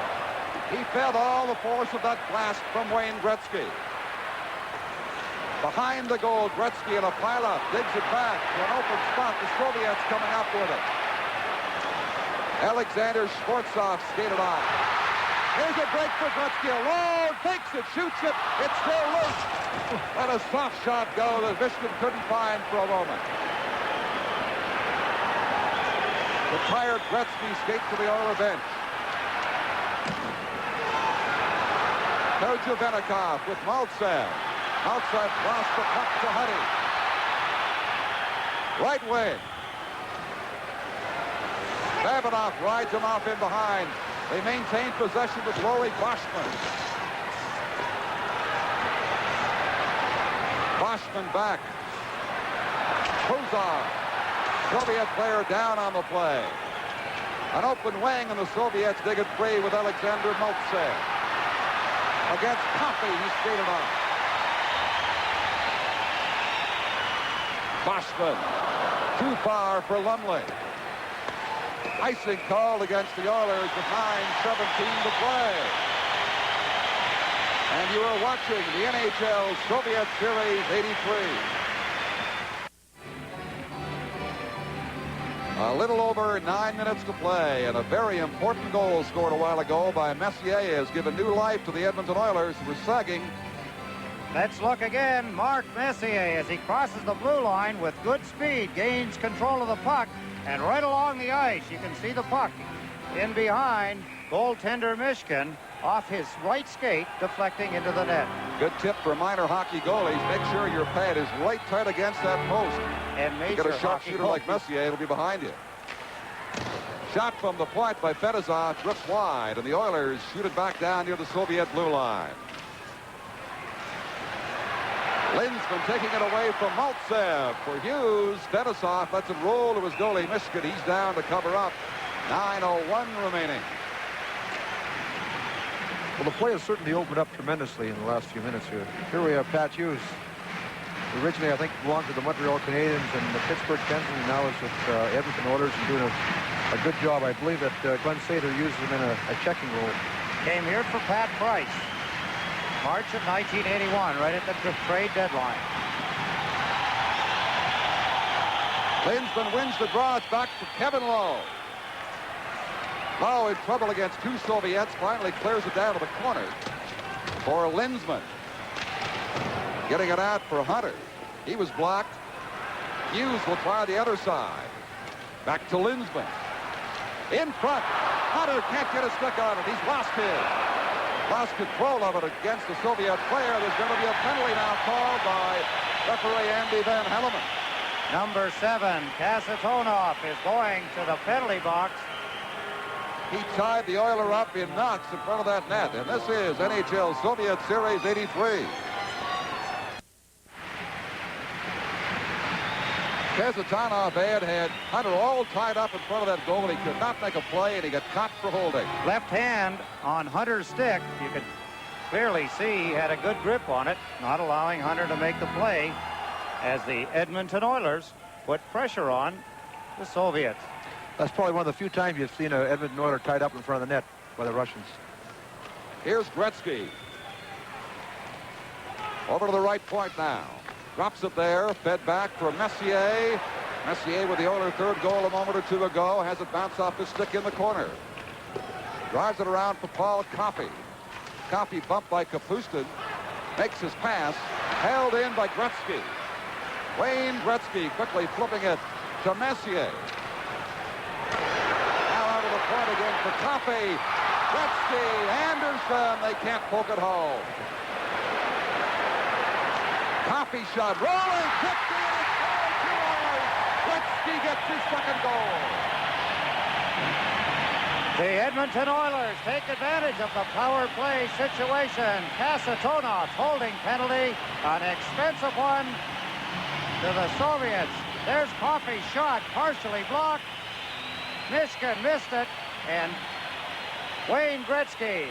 Speaker 1: He felt all the force of that blast from Wayne Gretzky. Behind the goal, Gretzky in a pileup digs it back to an open spot. The Soviets coming up with it. Alexander Schwartzov skated on. Here's a break for Gretzky. Alone, takes it, shoots it. It's still loose. Let a soft shot go that Michigan couldn't find for a moment. The tired Gretzky skates to the Oiler bench. Kojuvenikov with Maltsev. Maltsev lost the puck to Huddy. Right wing. Babinoff rides him off in behind. They maintain possession with Rory Boschman. Boschman back. Kuzar. Soviet player down on the play. An open wing, and the Soviets dig it free with Alexander Maltsev. Against Coffey, he skated on. Boschman, too far for Lumley. Icing called against the Oilers with 9:17 to play. And you are watching the NHL Soviet Series 83. A little over 9 minutes to play, and a very important goal scored a while ago by Messier has given new life to the Edmonton Oilers, who were sagging.
Speaker 2: Let's look again. Mark Messier, as he crosses the blue line with good speed, gains control of the puck, and right along the ice, you can see the puck in behind goaltender Mishkin off his right skate, deflecting into the net.
Speaker 1: Good tip for minor hockey goalies. Make sure your pad is right tight against that post.
Speaker 2: And
Speaker 1: you get a sharpshooter like Messier, it'll be behind you. Shot from the point by Fetisov, drips wide, and the Oilers shoot it back down near the Soviet blue line. Lindsman taking it away from Maltsev for Hughes. Fetisov lets it roll to his goalie, Michigan. He's down to cover up. 9:01 remaining.
Speaker 3: Well, the play has certainly opened up tremendously in the last few minutes here. Here we have Pat Hughes. Originally, I think, belonged to the Montreal Canadiens and the Pittsburgh Penguins, and now is with Edmonton Oilers and doing a good job. I believe that Glenn Sater uses him in a checking role.
Speaker 2: Came here for Pat Price. March of 1981, right at the trade deadline.
Speaker 1: Linsman wins the draw. It's back to Kevin Lowe. Lowe in trouble against two Soviets. Finally clears it down to the corner for Linsman. Getting it out for Hunter. He was blocked. Hughes will try the other side. Back to Linsman. In front. Hunter can't get a stick on it. He's lost control of it against the Soviet player. There's going to be a penalty now called by referee Andy Van Helleman.
Speaker 2: Number 7, Kasatonov, is going to the penalty box.
Speaker 1: He tied the Oiler up in knots in front of that net. And this is NHL Soviet Series 83. Kasatonov had Hunter all tied up in front of that goal. He could not make a play, and he got caught for holding.
Speaker 2: Left hand on Hunter's stick. You could clearly see he had a good grip on it, not allowing Hunter to make the play as the Edmonton Oilers put pressure on the Soviets.
Speaker 3: That's probably one of the few times you've seen an Edmonton Oiler tied up in front of the net by the Russians.
Speaker 1: Here's Gretzky. Over to the right point now. Drops it there, fed back for Messier. Messier with the Oiler third goal a moment or two ago. Has it bounce off his stick in the corner. Drives it around for Paul Coffey. Coffey bumped by Kapustin. Makes his pass. Held in by Gretzky. Wayne Gretzky quickly flipping it to Messier. Now out of the point again for Coffey. Gretzky, Anderson. They can't poke it home. Coffey shot, rolling, kicked in, it's goal, 2 Oilers. Gretzky gets his second goal.
Speaker 2: The Edmonton Oilers take advantage of the power play situation. Kasatonov holding penalty, an expensive one to the Soviets. There's Coffey's shot, partially blocked. Mishkin missed it, and Wayne Gretzky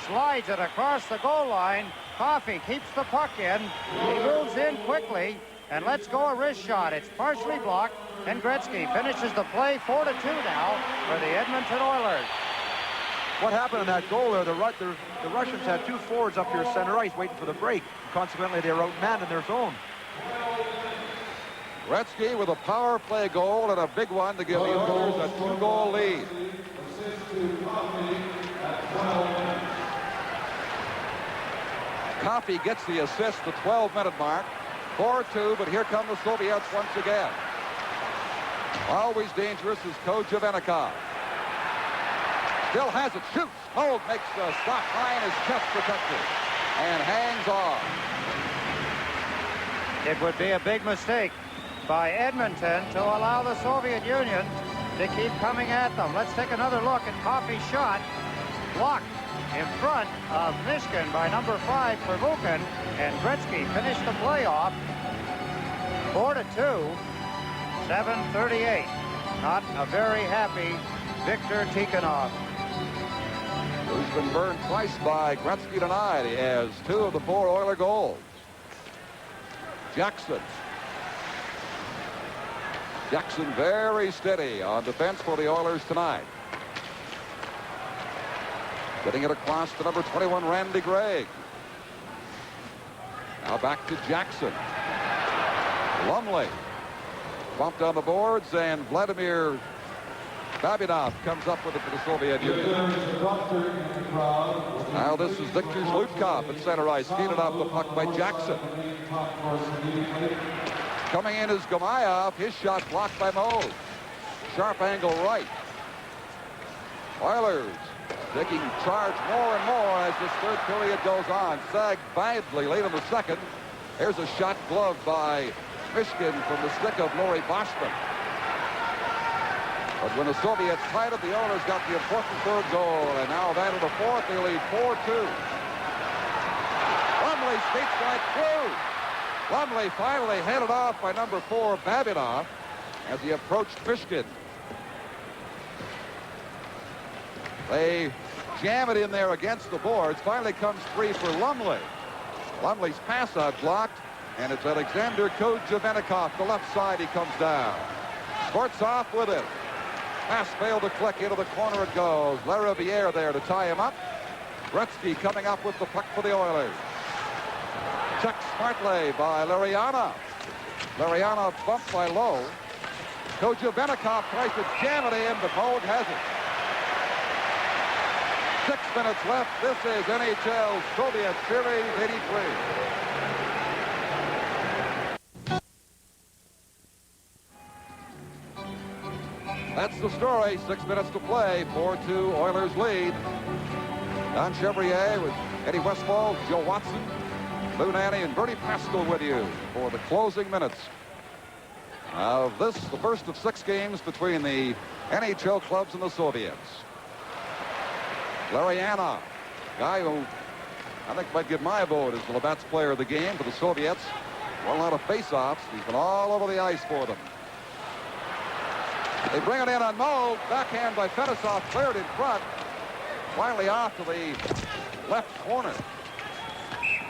Speaker 2: slides it across the goal line. Coffey keeps the puck in. He moves in quickly and lets go a wrist shot. It's partially blocked, and Gretzky finishes the play 4-2 now for the Edmonton Oilers.
Speaker 3: What happened in that goal there? The Russians had two forwards up here center ice waiting for the break. Consequently, they were outmanned in their zone.
Speaker 1: Gretzky with a power play goal and a big one to give the Oilers a 2-goal lead. Coffey gets the assist, the 12-minute mark. 4-2, but here come the Soviets once again. Always dangerous is Kochevenikov. Still has it, shoots. Holt makes the stop high in his chest protector and hangs on.
Speaker 2: It would be a big mistake by Edmonton to allow the Soviet Union to keep coming at them. Let's take another look at Coffey's shot. Blocked in front of Mishkin by number 5 for Vukin, and Gretzky finished the playoff 4-2, 7:38. Not a very happy Viktor Tikhonov.
Speaker 1: Who's been burned twice by Gretzky tonight. He has 2 of the 4 Oiler goals. Jackson very steady on defense for the Oilers tonight. Getting it across to number 21, Randy Gregg. Now back to Jackson. Lumley bumped on the boards, and Vladimir Babinov comes up with it for the Soviet Union. Now this is Viktor Zlutkov at center ice, feeded off the puck by Jackson. Coming in is Gamayev. His shot blocked by Mose. Sharp angle right. Oilers taking charge more and more as this third period goes on. Sagged badly late in the second. Here's a shot gloved by Mishkin from the stick of Laurie Boschman. But when the Soviets tied it, the Oilers got the important third goal, and now that of the fourth, they lead 4-2. Lumley skates right through. Lumley finally headed off by number 4, Babinov, as he approached Mishkin. They jam it in there against the boards. Finally comes free for Lumley. Lumley's pass out blocked, and it's Alexander Kochevenikov. The left side, he comes down. Squirts off with it. Pass failed to click. Into the corner it goes. Lariviere there to tie him up. Gretzky coming up with the puck for the Oilers. Checked smartly by Lariana. Lariana bumped by Lowe. Kojubenikov tries to jam it in, but Moog has it. 6 minutes left. This is NHL Soviet Series 83. That's the story. 6 minutes to play. 4-2 Oilers lead. Don Chevrier with Eddie Westfall, Joe Watson, Lou Nanny, and Bertie Pascal with you for the closing minutes of this, the first of 6 games between the NHL clubs and the Soviets. Larry Anna, guy who I think might give my vote as the Labatt's player of the game for the Soviets. Won a lot of face-offs. He's been all over the ice for them. They bring it in on Moog. Backhand by Fedosov, cleared in front. Finally off to the left corner.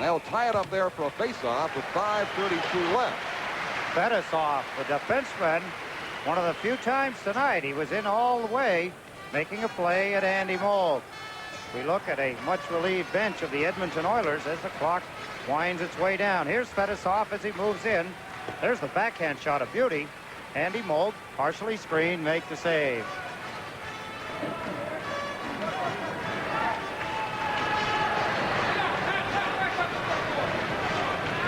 Speaker 1: They'll tie it up there for a face-off with 5:32 left.
Speaker 2: Fedosov, the defenseman, one of the few times tonight he was in all the way, making a play at Andy Moog. We look at a much-relieved bench of the Edmonton Oilers as the clock winds its way down. Here's Fedosov as he moves in. There's the backhand shot of beauty. Andy Moog, partially screened, make the save.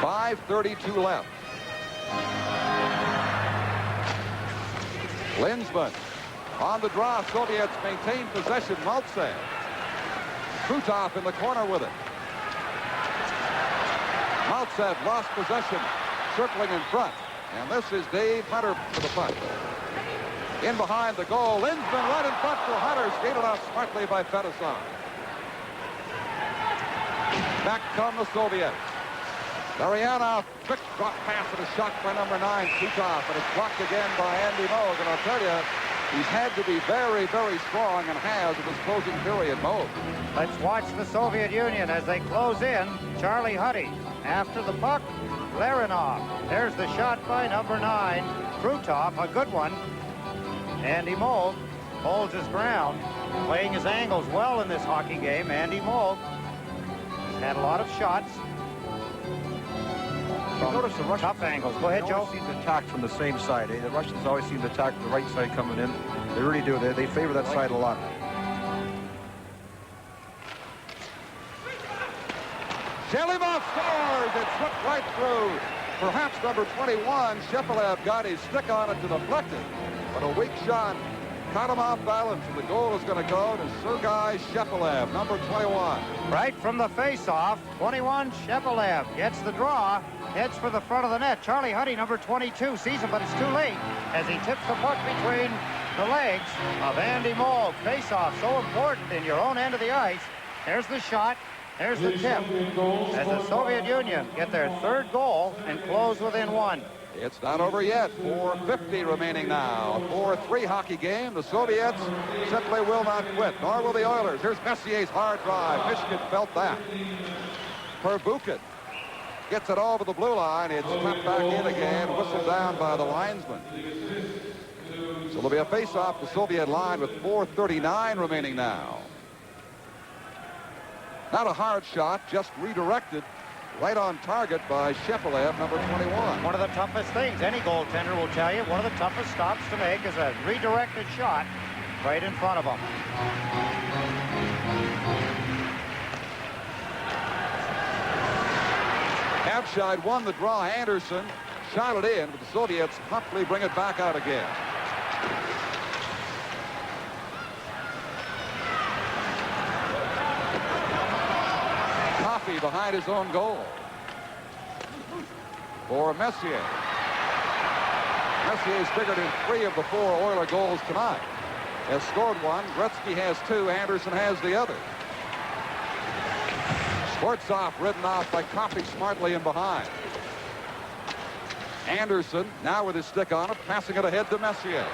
Speaker 1: .532 left. Linsman on the draw. Soviets maintain possession. Maltsev. Krutov in the corner with it. Maltsev lost possession, circling in front. And this is Dave Hunter for the punt. In behind the goal. Linsman right in front for Hunter. Skated off smartly by Fedosov. Back come the Soviets. Mariana, quick drop pass and a shot by number 9, Krutov, and it's blocked again by Andy Moog. And I'll tell you, he's had to be very, very strong and has in this closing period, Moog.
Speaker 2: Let's watch the Soviet Union as they close in. Charlie Huddy after the puck. Larinov. There's the shot by number 9, Krutov, a good one. Andy Moog holds his ground, playing his angles well in this hockey game. Andy Moog has had a lot of shots.
Speaker 3: Notice the Russians,
Speaker 2: tough angles. Go ahead, Joe.
Speaker 3: Seem to attack from the same side. The Russians always seem to attack the right side coming in. They really do. They favor that side a lot.
Speaker 1: Shelivov scores. It's hooked right through. Perhaps number 21, Shepelev, got his stick on it to deflect it. But a weak shot caught him off balance, and the goal is going to go to Sergei Shepelev, number 21.
Speaker 2: Right from the face-off, 21, Shepelev gets the draw, heads for the front of the net. Charlie Huddy, number 22, sees him, but it's too late as he tips the puck between the legs of Andy Moog. Face-off, so important in your own end of the ice. There's the shot. There's the tip as the Soviet Union get their 3rd goal and close within 1.
Speaker 1: It's not over yet. 4:50 remaining now. A 4-3 hockey game. The Soviets simply will not quit, nor will the Oilers. Here's Messier's hard drive. Michigan felt that. Perbukin gets it over the blue line. It's cut back in again, whistled down by the linesman. So there'll be a face-off the Soviet line with 4:39 remaining now. Not a hard shot, just redirected right on target by Shepelev, number 21.
Speaker 2: One of the toughest things, any goaltender will tell you, one of the toughest stops to make is a redirected shot right in front of him.
Speaker 1: Abscheid won the draw. Anderson shot it in, but the Soviets promptly bring it back out again. Behind his own goal for Messier. Messier's figured in 3 of the 4 Oiler goals tonight. Has scored 1. Gretzky has 2. Anderson has the other. Sportsov ridden off by Coffey smartly in behind. Anderson now with his stick on it, passing it ahead to Messier.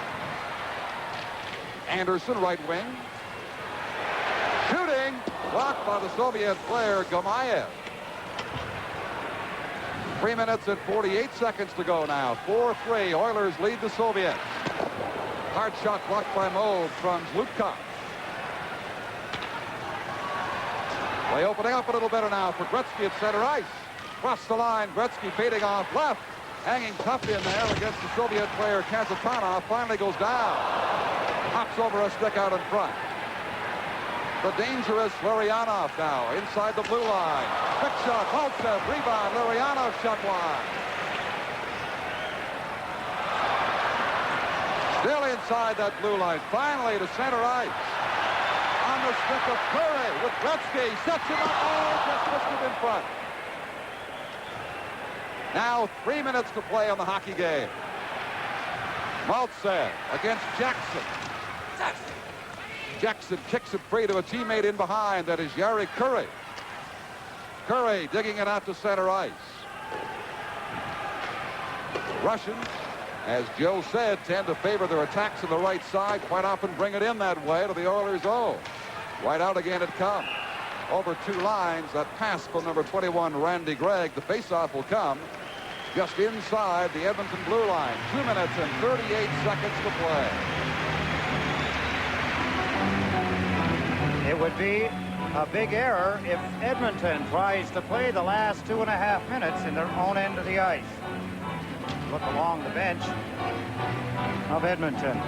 Speaker 1: Anderson, right wing. Shooting. Blocked by the Soviet player, Gamayev. 3 minutes and 48 seconds to go now. 4-3. Oilers lead the Soviets. Hard shot blocked by Moog from Zlutkov. Play opening up a little better now for Gretzky at center ice. Across the line, Gretzky fading off left. hanging tough in there against the Soviet player Kazatanov, finally goes down. Hops over a stick out in front. The dangerous Larionov now inside the blue line. Quick shot, Maltsev, rebound, Larionov shot wide. Still inside that blue line, finally to center ice. On the stick of Curry with Gretzky, sets him up, oh, just missed it in front. Now 3 minutes to play on the hockey game. Maltsev against Jackson. Jackson kicks it free to a teammate in behind. That is Yari Curry. Curry digging it out to center ice. Russians, as Joe said, tend to favor their attacks on the right side. Quite often bring it in that way to the Oilers' zone. Right out again it comes. Over 2 lines. That pass from number 21, Randy Gregg. The faceoff will come just inside the Edmonton blue line. 2 minutes and 38 seconds to play.
Speaker 2: It would be a big error if Edmonton tries to play the last 2.5 minutes in their own end of the ice. Look along the bench of Edmonton.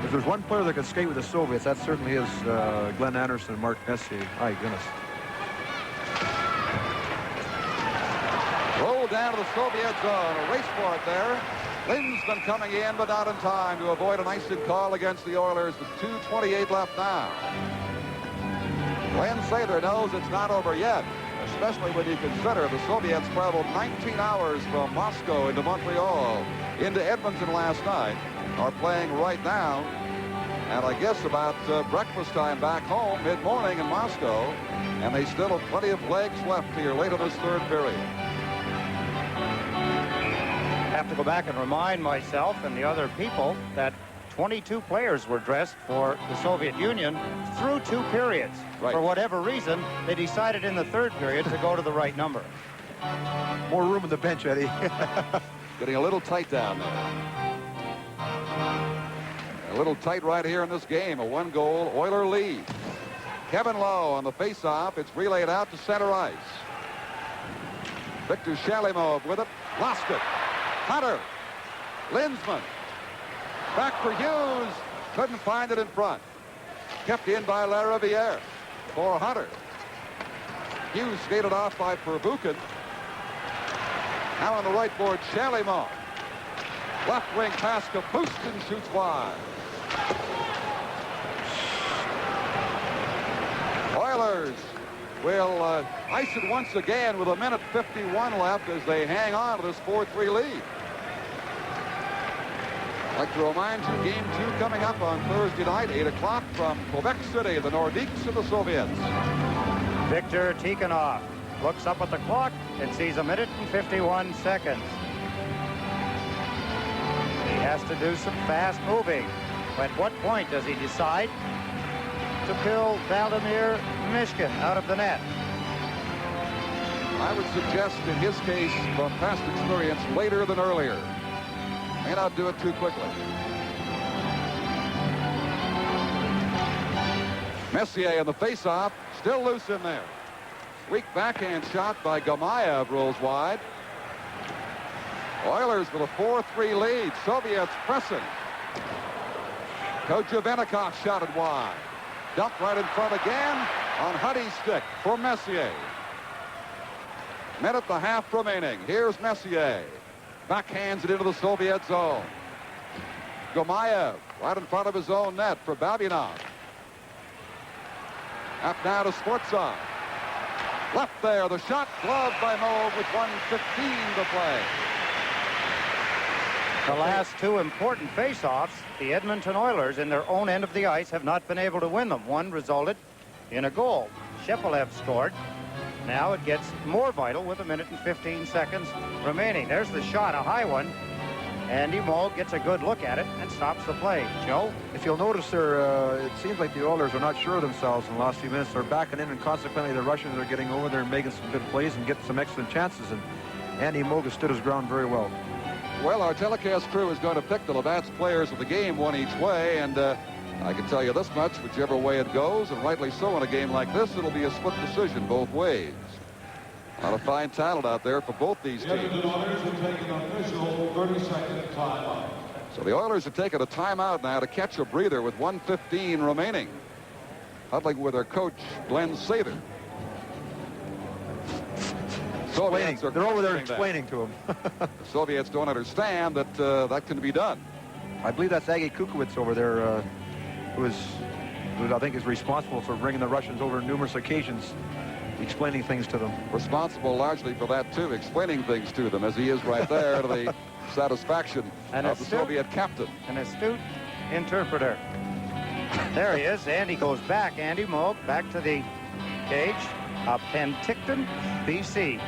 Speaker 3: If there's one player that can skate with the Soviets, that certainly is Glenn Anderson and Mark Messier. My goodness.
Speaker 1: Roll down to the Soviet zone. A race for it there. Lindsman coming in, but not in time to avoid an icing call against the Oilers with 2:28 left now. Glenn Sather knows it's not over yet, especially when you consider the Soviets traveled 19 hours from Moscow into Montreal, into Edmonton last night, are playing right now, and I guess about breakfast time back home, mid-morning in Moscow, and they still have plenty of legs left here late in this third period.
Speaker 2: I have to go back and remind myself and the other people that 22 players were dressed for the Soviet Union through 2 periods.
Speaker 1: Right.
Speaker 2: For whatever reason, they decided in the third period to go to the right number.
Speaker 3: More room on the bench, Eddie.
Speaker 1: Getting a little tight down there. A little tight right here in this game. A 1-goal Oiler lead. Kevin Lowe on the faceoff. It's relayed out to center ice. Victor Shalimov with it. Lost it. Hunter. Lindsman. Back for Hughes. Couldn't find it in front. Kept in by LaRiviere for Hunter. Hughes skated off by Perbukin. Now on the right board, Shalimov. Left wing pass to Pustin, shoots wide. Oilers will ice it once again with 1:51 left as they hang on to this 4-3 lead. I'd like to remind you, Game 2 coming up on Thursday night, 8 o'clock from Quebec City, the Nordiques of the Soviets.
Speaker 2: Viktor Tikhonov looks up at the clock and sees 1:51. He has to do some fast moving. At what point does he decide to kill Vladimir Mishkin out of the net?
Speaker 1: I would suggest in his case, from past experience, later than earlier. May not do it too quickly. Messier in the faceoff, still loose in there. Weak backhand shot by Gamayev rolls wide. Oilers with a 4-3 lead. Soviets pressing. Kochevenikov shot it wide. Dumped right in front again on Huddy's stick for Messier. Minute and a half remaining. Here's Messier. Backhands it into the Soviet zone. Gamayev right in front of his own net for Babinov. Up now to Sportsov. Left there, the shot gloved by Moe with 1:15 to play.
Speaker 2: The last 2 important face-offs, the Edmonton Oilers in their own end of the ice have not been able to win them. One resulted in a goal. Shepelev scored. Now it gets more vital with 1:15 remaining. There's the shot, a high one. Andy Moe gets a good look at it and stops the play. Joe?
Speaker 3: If you'll notice there, it seems like the Oilers are not sure of themselves in the last few minutes. They're backing in, and consequently the Russians are getting over there and making some good plays and getting some excellent chances. And Andy Moe stood his ground very well.
Speaker 1: Well, our telecast crew is going to pick the Labatt's players of the game, one each way, and I can tell you this much, whichever way it goes, and rightly so in a game like this, it'll be a split decision both ways. A lot of fine talent out there for both these
Speaker 4: The
Speaker 1: teams.
Speaker 4: Edmonton Oilers have taken an official 30-second timeout.
Speaker 1: So the Oilers are taking a timeout now to catch a breather with 1:15 remaining. Huddling with their coach, Glenn Sather. Soviets are
Speaker 3: They're over there
Speaker 1: questioning
Speaker 3: explaining to him.
Speaker 1: that. The Soviets don't understand that that can be done.
Speaker 3: I believe that's Aggie Kukowitz over there, who I think is responsible for bringing the Russians over numerous occasions, explaining things to them.
Speaker 1: Responsible largely for that, too, explaining things to them, as he is right there to the satisfaction of the Soviet captain.
Speaker 2: An astute interpreter. There he is. Andy goes back. Andy Moog back to the cage of Penticton, BC.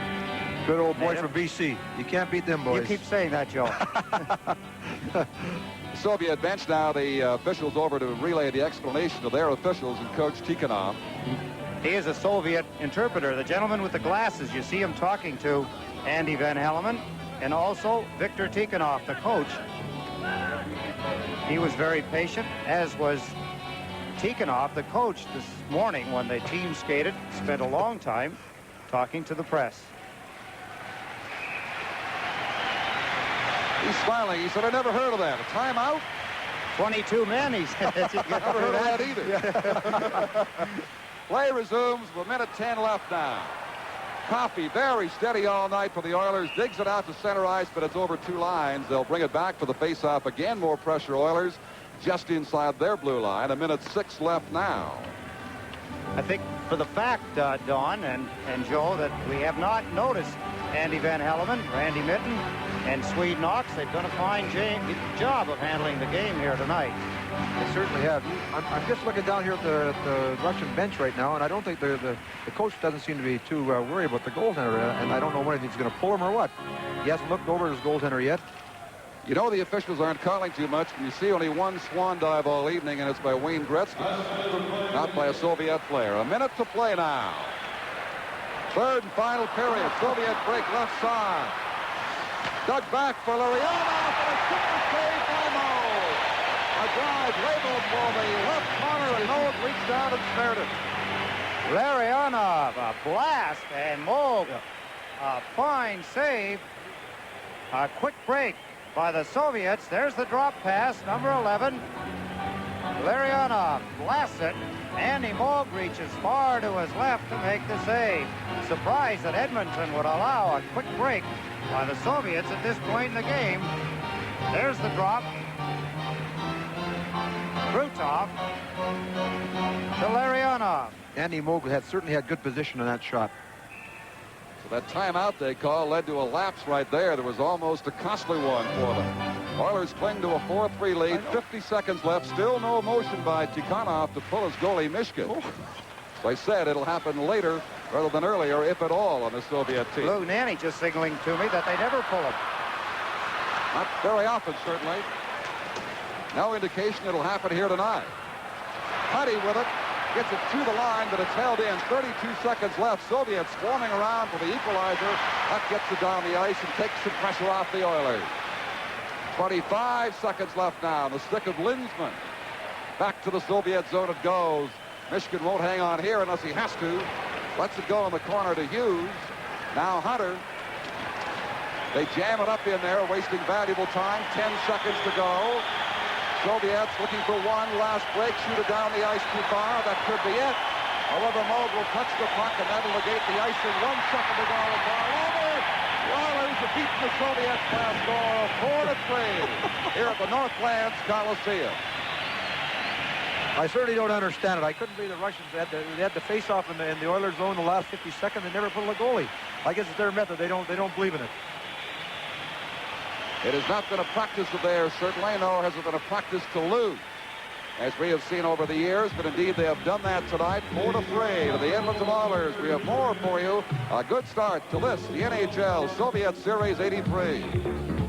Speaker 3: Good old boys
Speaker 2: Native.
Speaker 3: from BC. You can't beat them boys.
Speaker 2: You keep saying that, Joe.
Speaker 1: Soviet bench now, the officials over to relay the explanation to their officials and Coach Tikhonov.
Speaker 2: He is a Soviet interpreter, the gentleman with the glasses. You see him talking to Andy Van Hellemond and also Viktor Tikhonov, the coach. He was very patient, as was Tikhonov, the coach, this morning when the team skated, spent a long time talking to the press.
Speaker 1: He's smiling. He said, I never heard of that. A timeout?
Speaker 2: 22 men, he said.
Speaker 1: Never heard of that either. Play resumes with 1:10 left now. Coffey, very steady all night for the Oilers. Digs it out to center ice, but it's over 2 lines. They'll bring it back for the face-off again. More pressure, Oilers, just inside their blue line. 1:06 left now.
Speaker 2: I think for the fact, Don and Joe, that we have not noticed Andy Van Hellemond, Randy Mitten, and Swede Knox. They've done a fine job of handling the game here tonight.
Speaker 3: They certainly have. I'm just looking down here at the Russian bench right now, and I don't think the coach doesn't seem to be too worried about the goaltender, and I don't know whether he's going to pull him or what. He hasn't looked over his goaltender yet.
Speaker 1: You know the officials aren't calling too much when you see only one swan dive all evening, and it's by Wayne Gretzky, not by a Soviet player. 1 minute to play now. Third and final period. Soviet break left side. Dug back for Larionov, and a super save by Moog. A drive labeled for the left corner, and Moog reached down and snared it.
Speaker 2: Larionov, a blast, and Moog, a fine save. A quick break by the Soviets. There's the drop pass, number 11. Larionov blasts it. Andy Moog reaches far to his left to make the save. Surprised that Edmonton would allow a quick break by the Soviets at this point in the game. There's the drop. Krutov to Larionov.
Speaker 3: Andy Moog certainly had good position on that shot.
Speaker 1: So that timeout they call led to a lapse right there. There was almost a costly one for them. Oilers cling to a 4-3 lead. 50 seconds left. Still no motion by Tikhonov to pull his goalie, Mishkin. As I said, it'll happen later rather than earlier, if at all, on the Soviet team.
Speaker 2: Lou Nanny just signaling to me that they never pull him.
Speaker 1: Not very often, certainly. No indication it'll happen here tonight. Huddy with it. Gets it to the line, but it's held in. 32 seconds left. Soviets swarming around for the equalizer. That gets it down the ice and takes some pressure off the Oilers. 25 seconds left now. The stick of Lindsman. Back to the Soviet zone it goes. Mishkin won't hang on here unless he has to. Lets it go in the corner to Hughes. Now Hunter. They jam it up in there, wasting valuable time. 10 seconds to go. Soviets looking for one last break. Shoot it down the ice too far. That could be it. However, Moog will touch the puck, and that'll negate the icing. 1 second to go. It's all over. The Oilers have beaten the Soviets by a score of 4-3 here at the Northlands Coliseum.
Speaker 3: I certainly don't understand it. I couldn't believe the Russians had the face-off in the Oilers zone the last 50 seconds. They never pulled a goalie. I guess it's their method. They don't believe in it.
Speaker 1: It has not been a practice of theirs, certainly, nor has it been a practice to lose, as we have seen over the years. But indeed, they have done that tonight. 4-3 to the Edmonton Oilers. We have more for you. A good start to this, the NHL Soviet Series 83.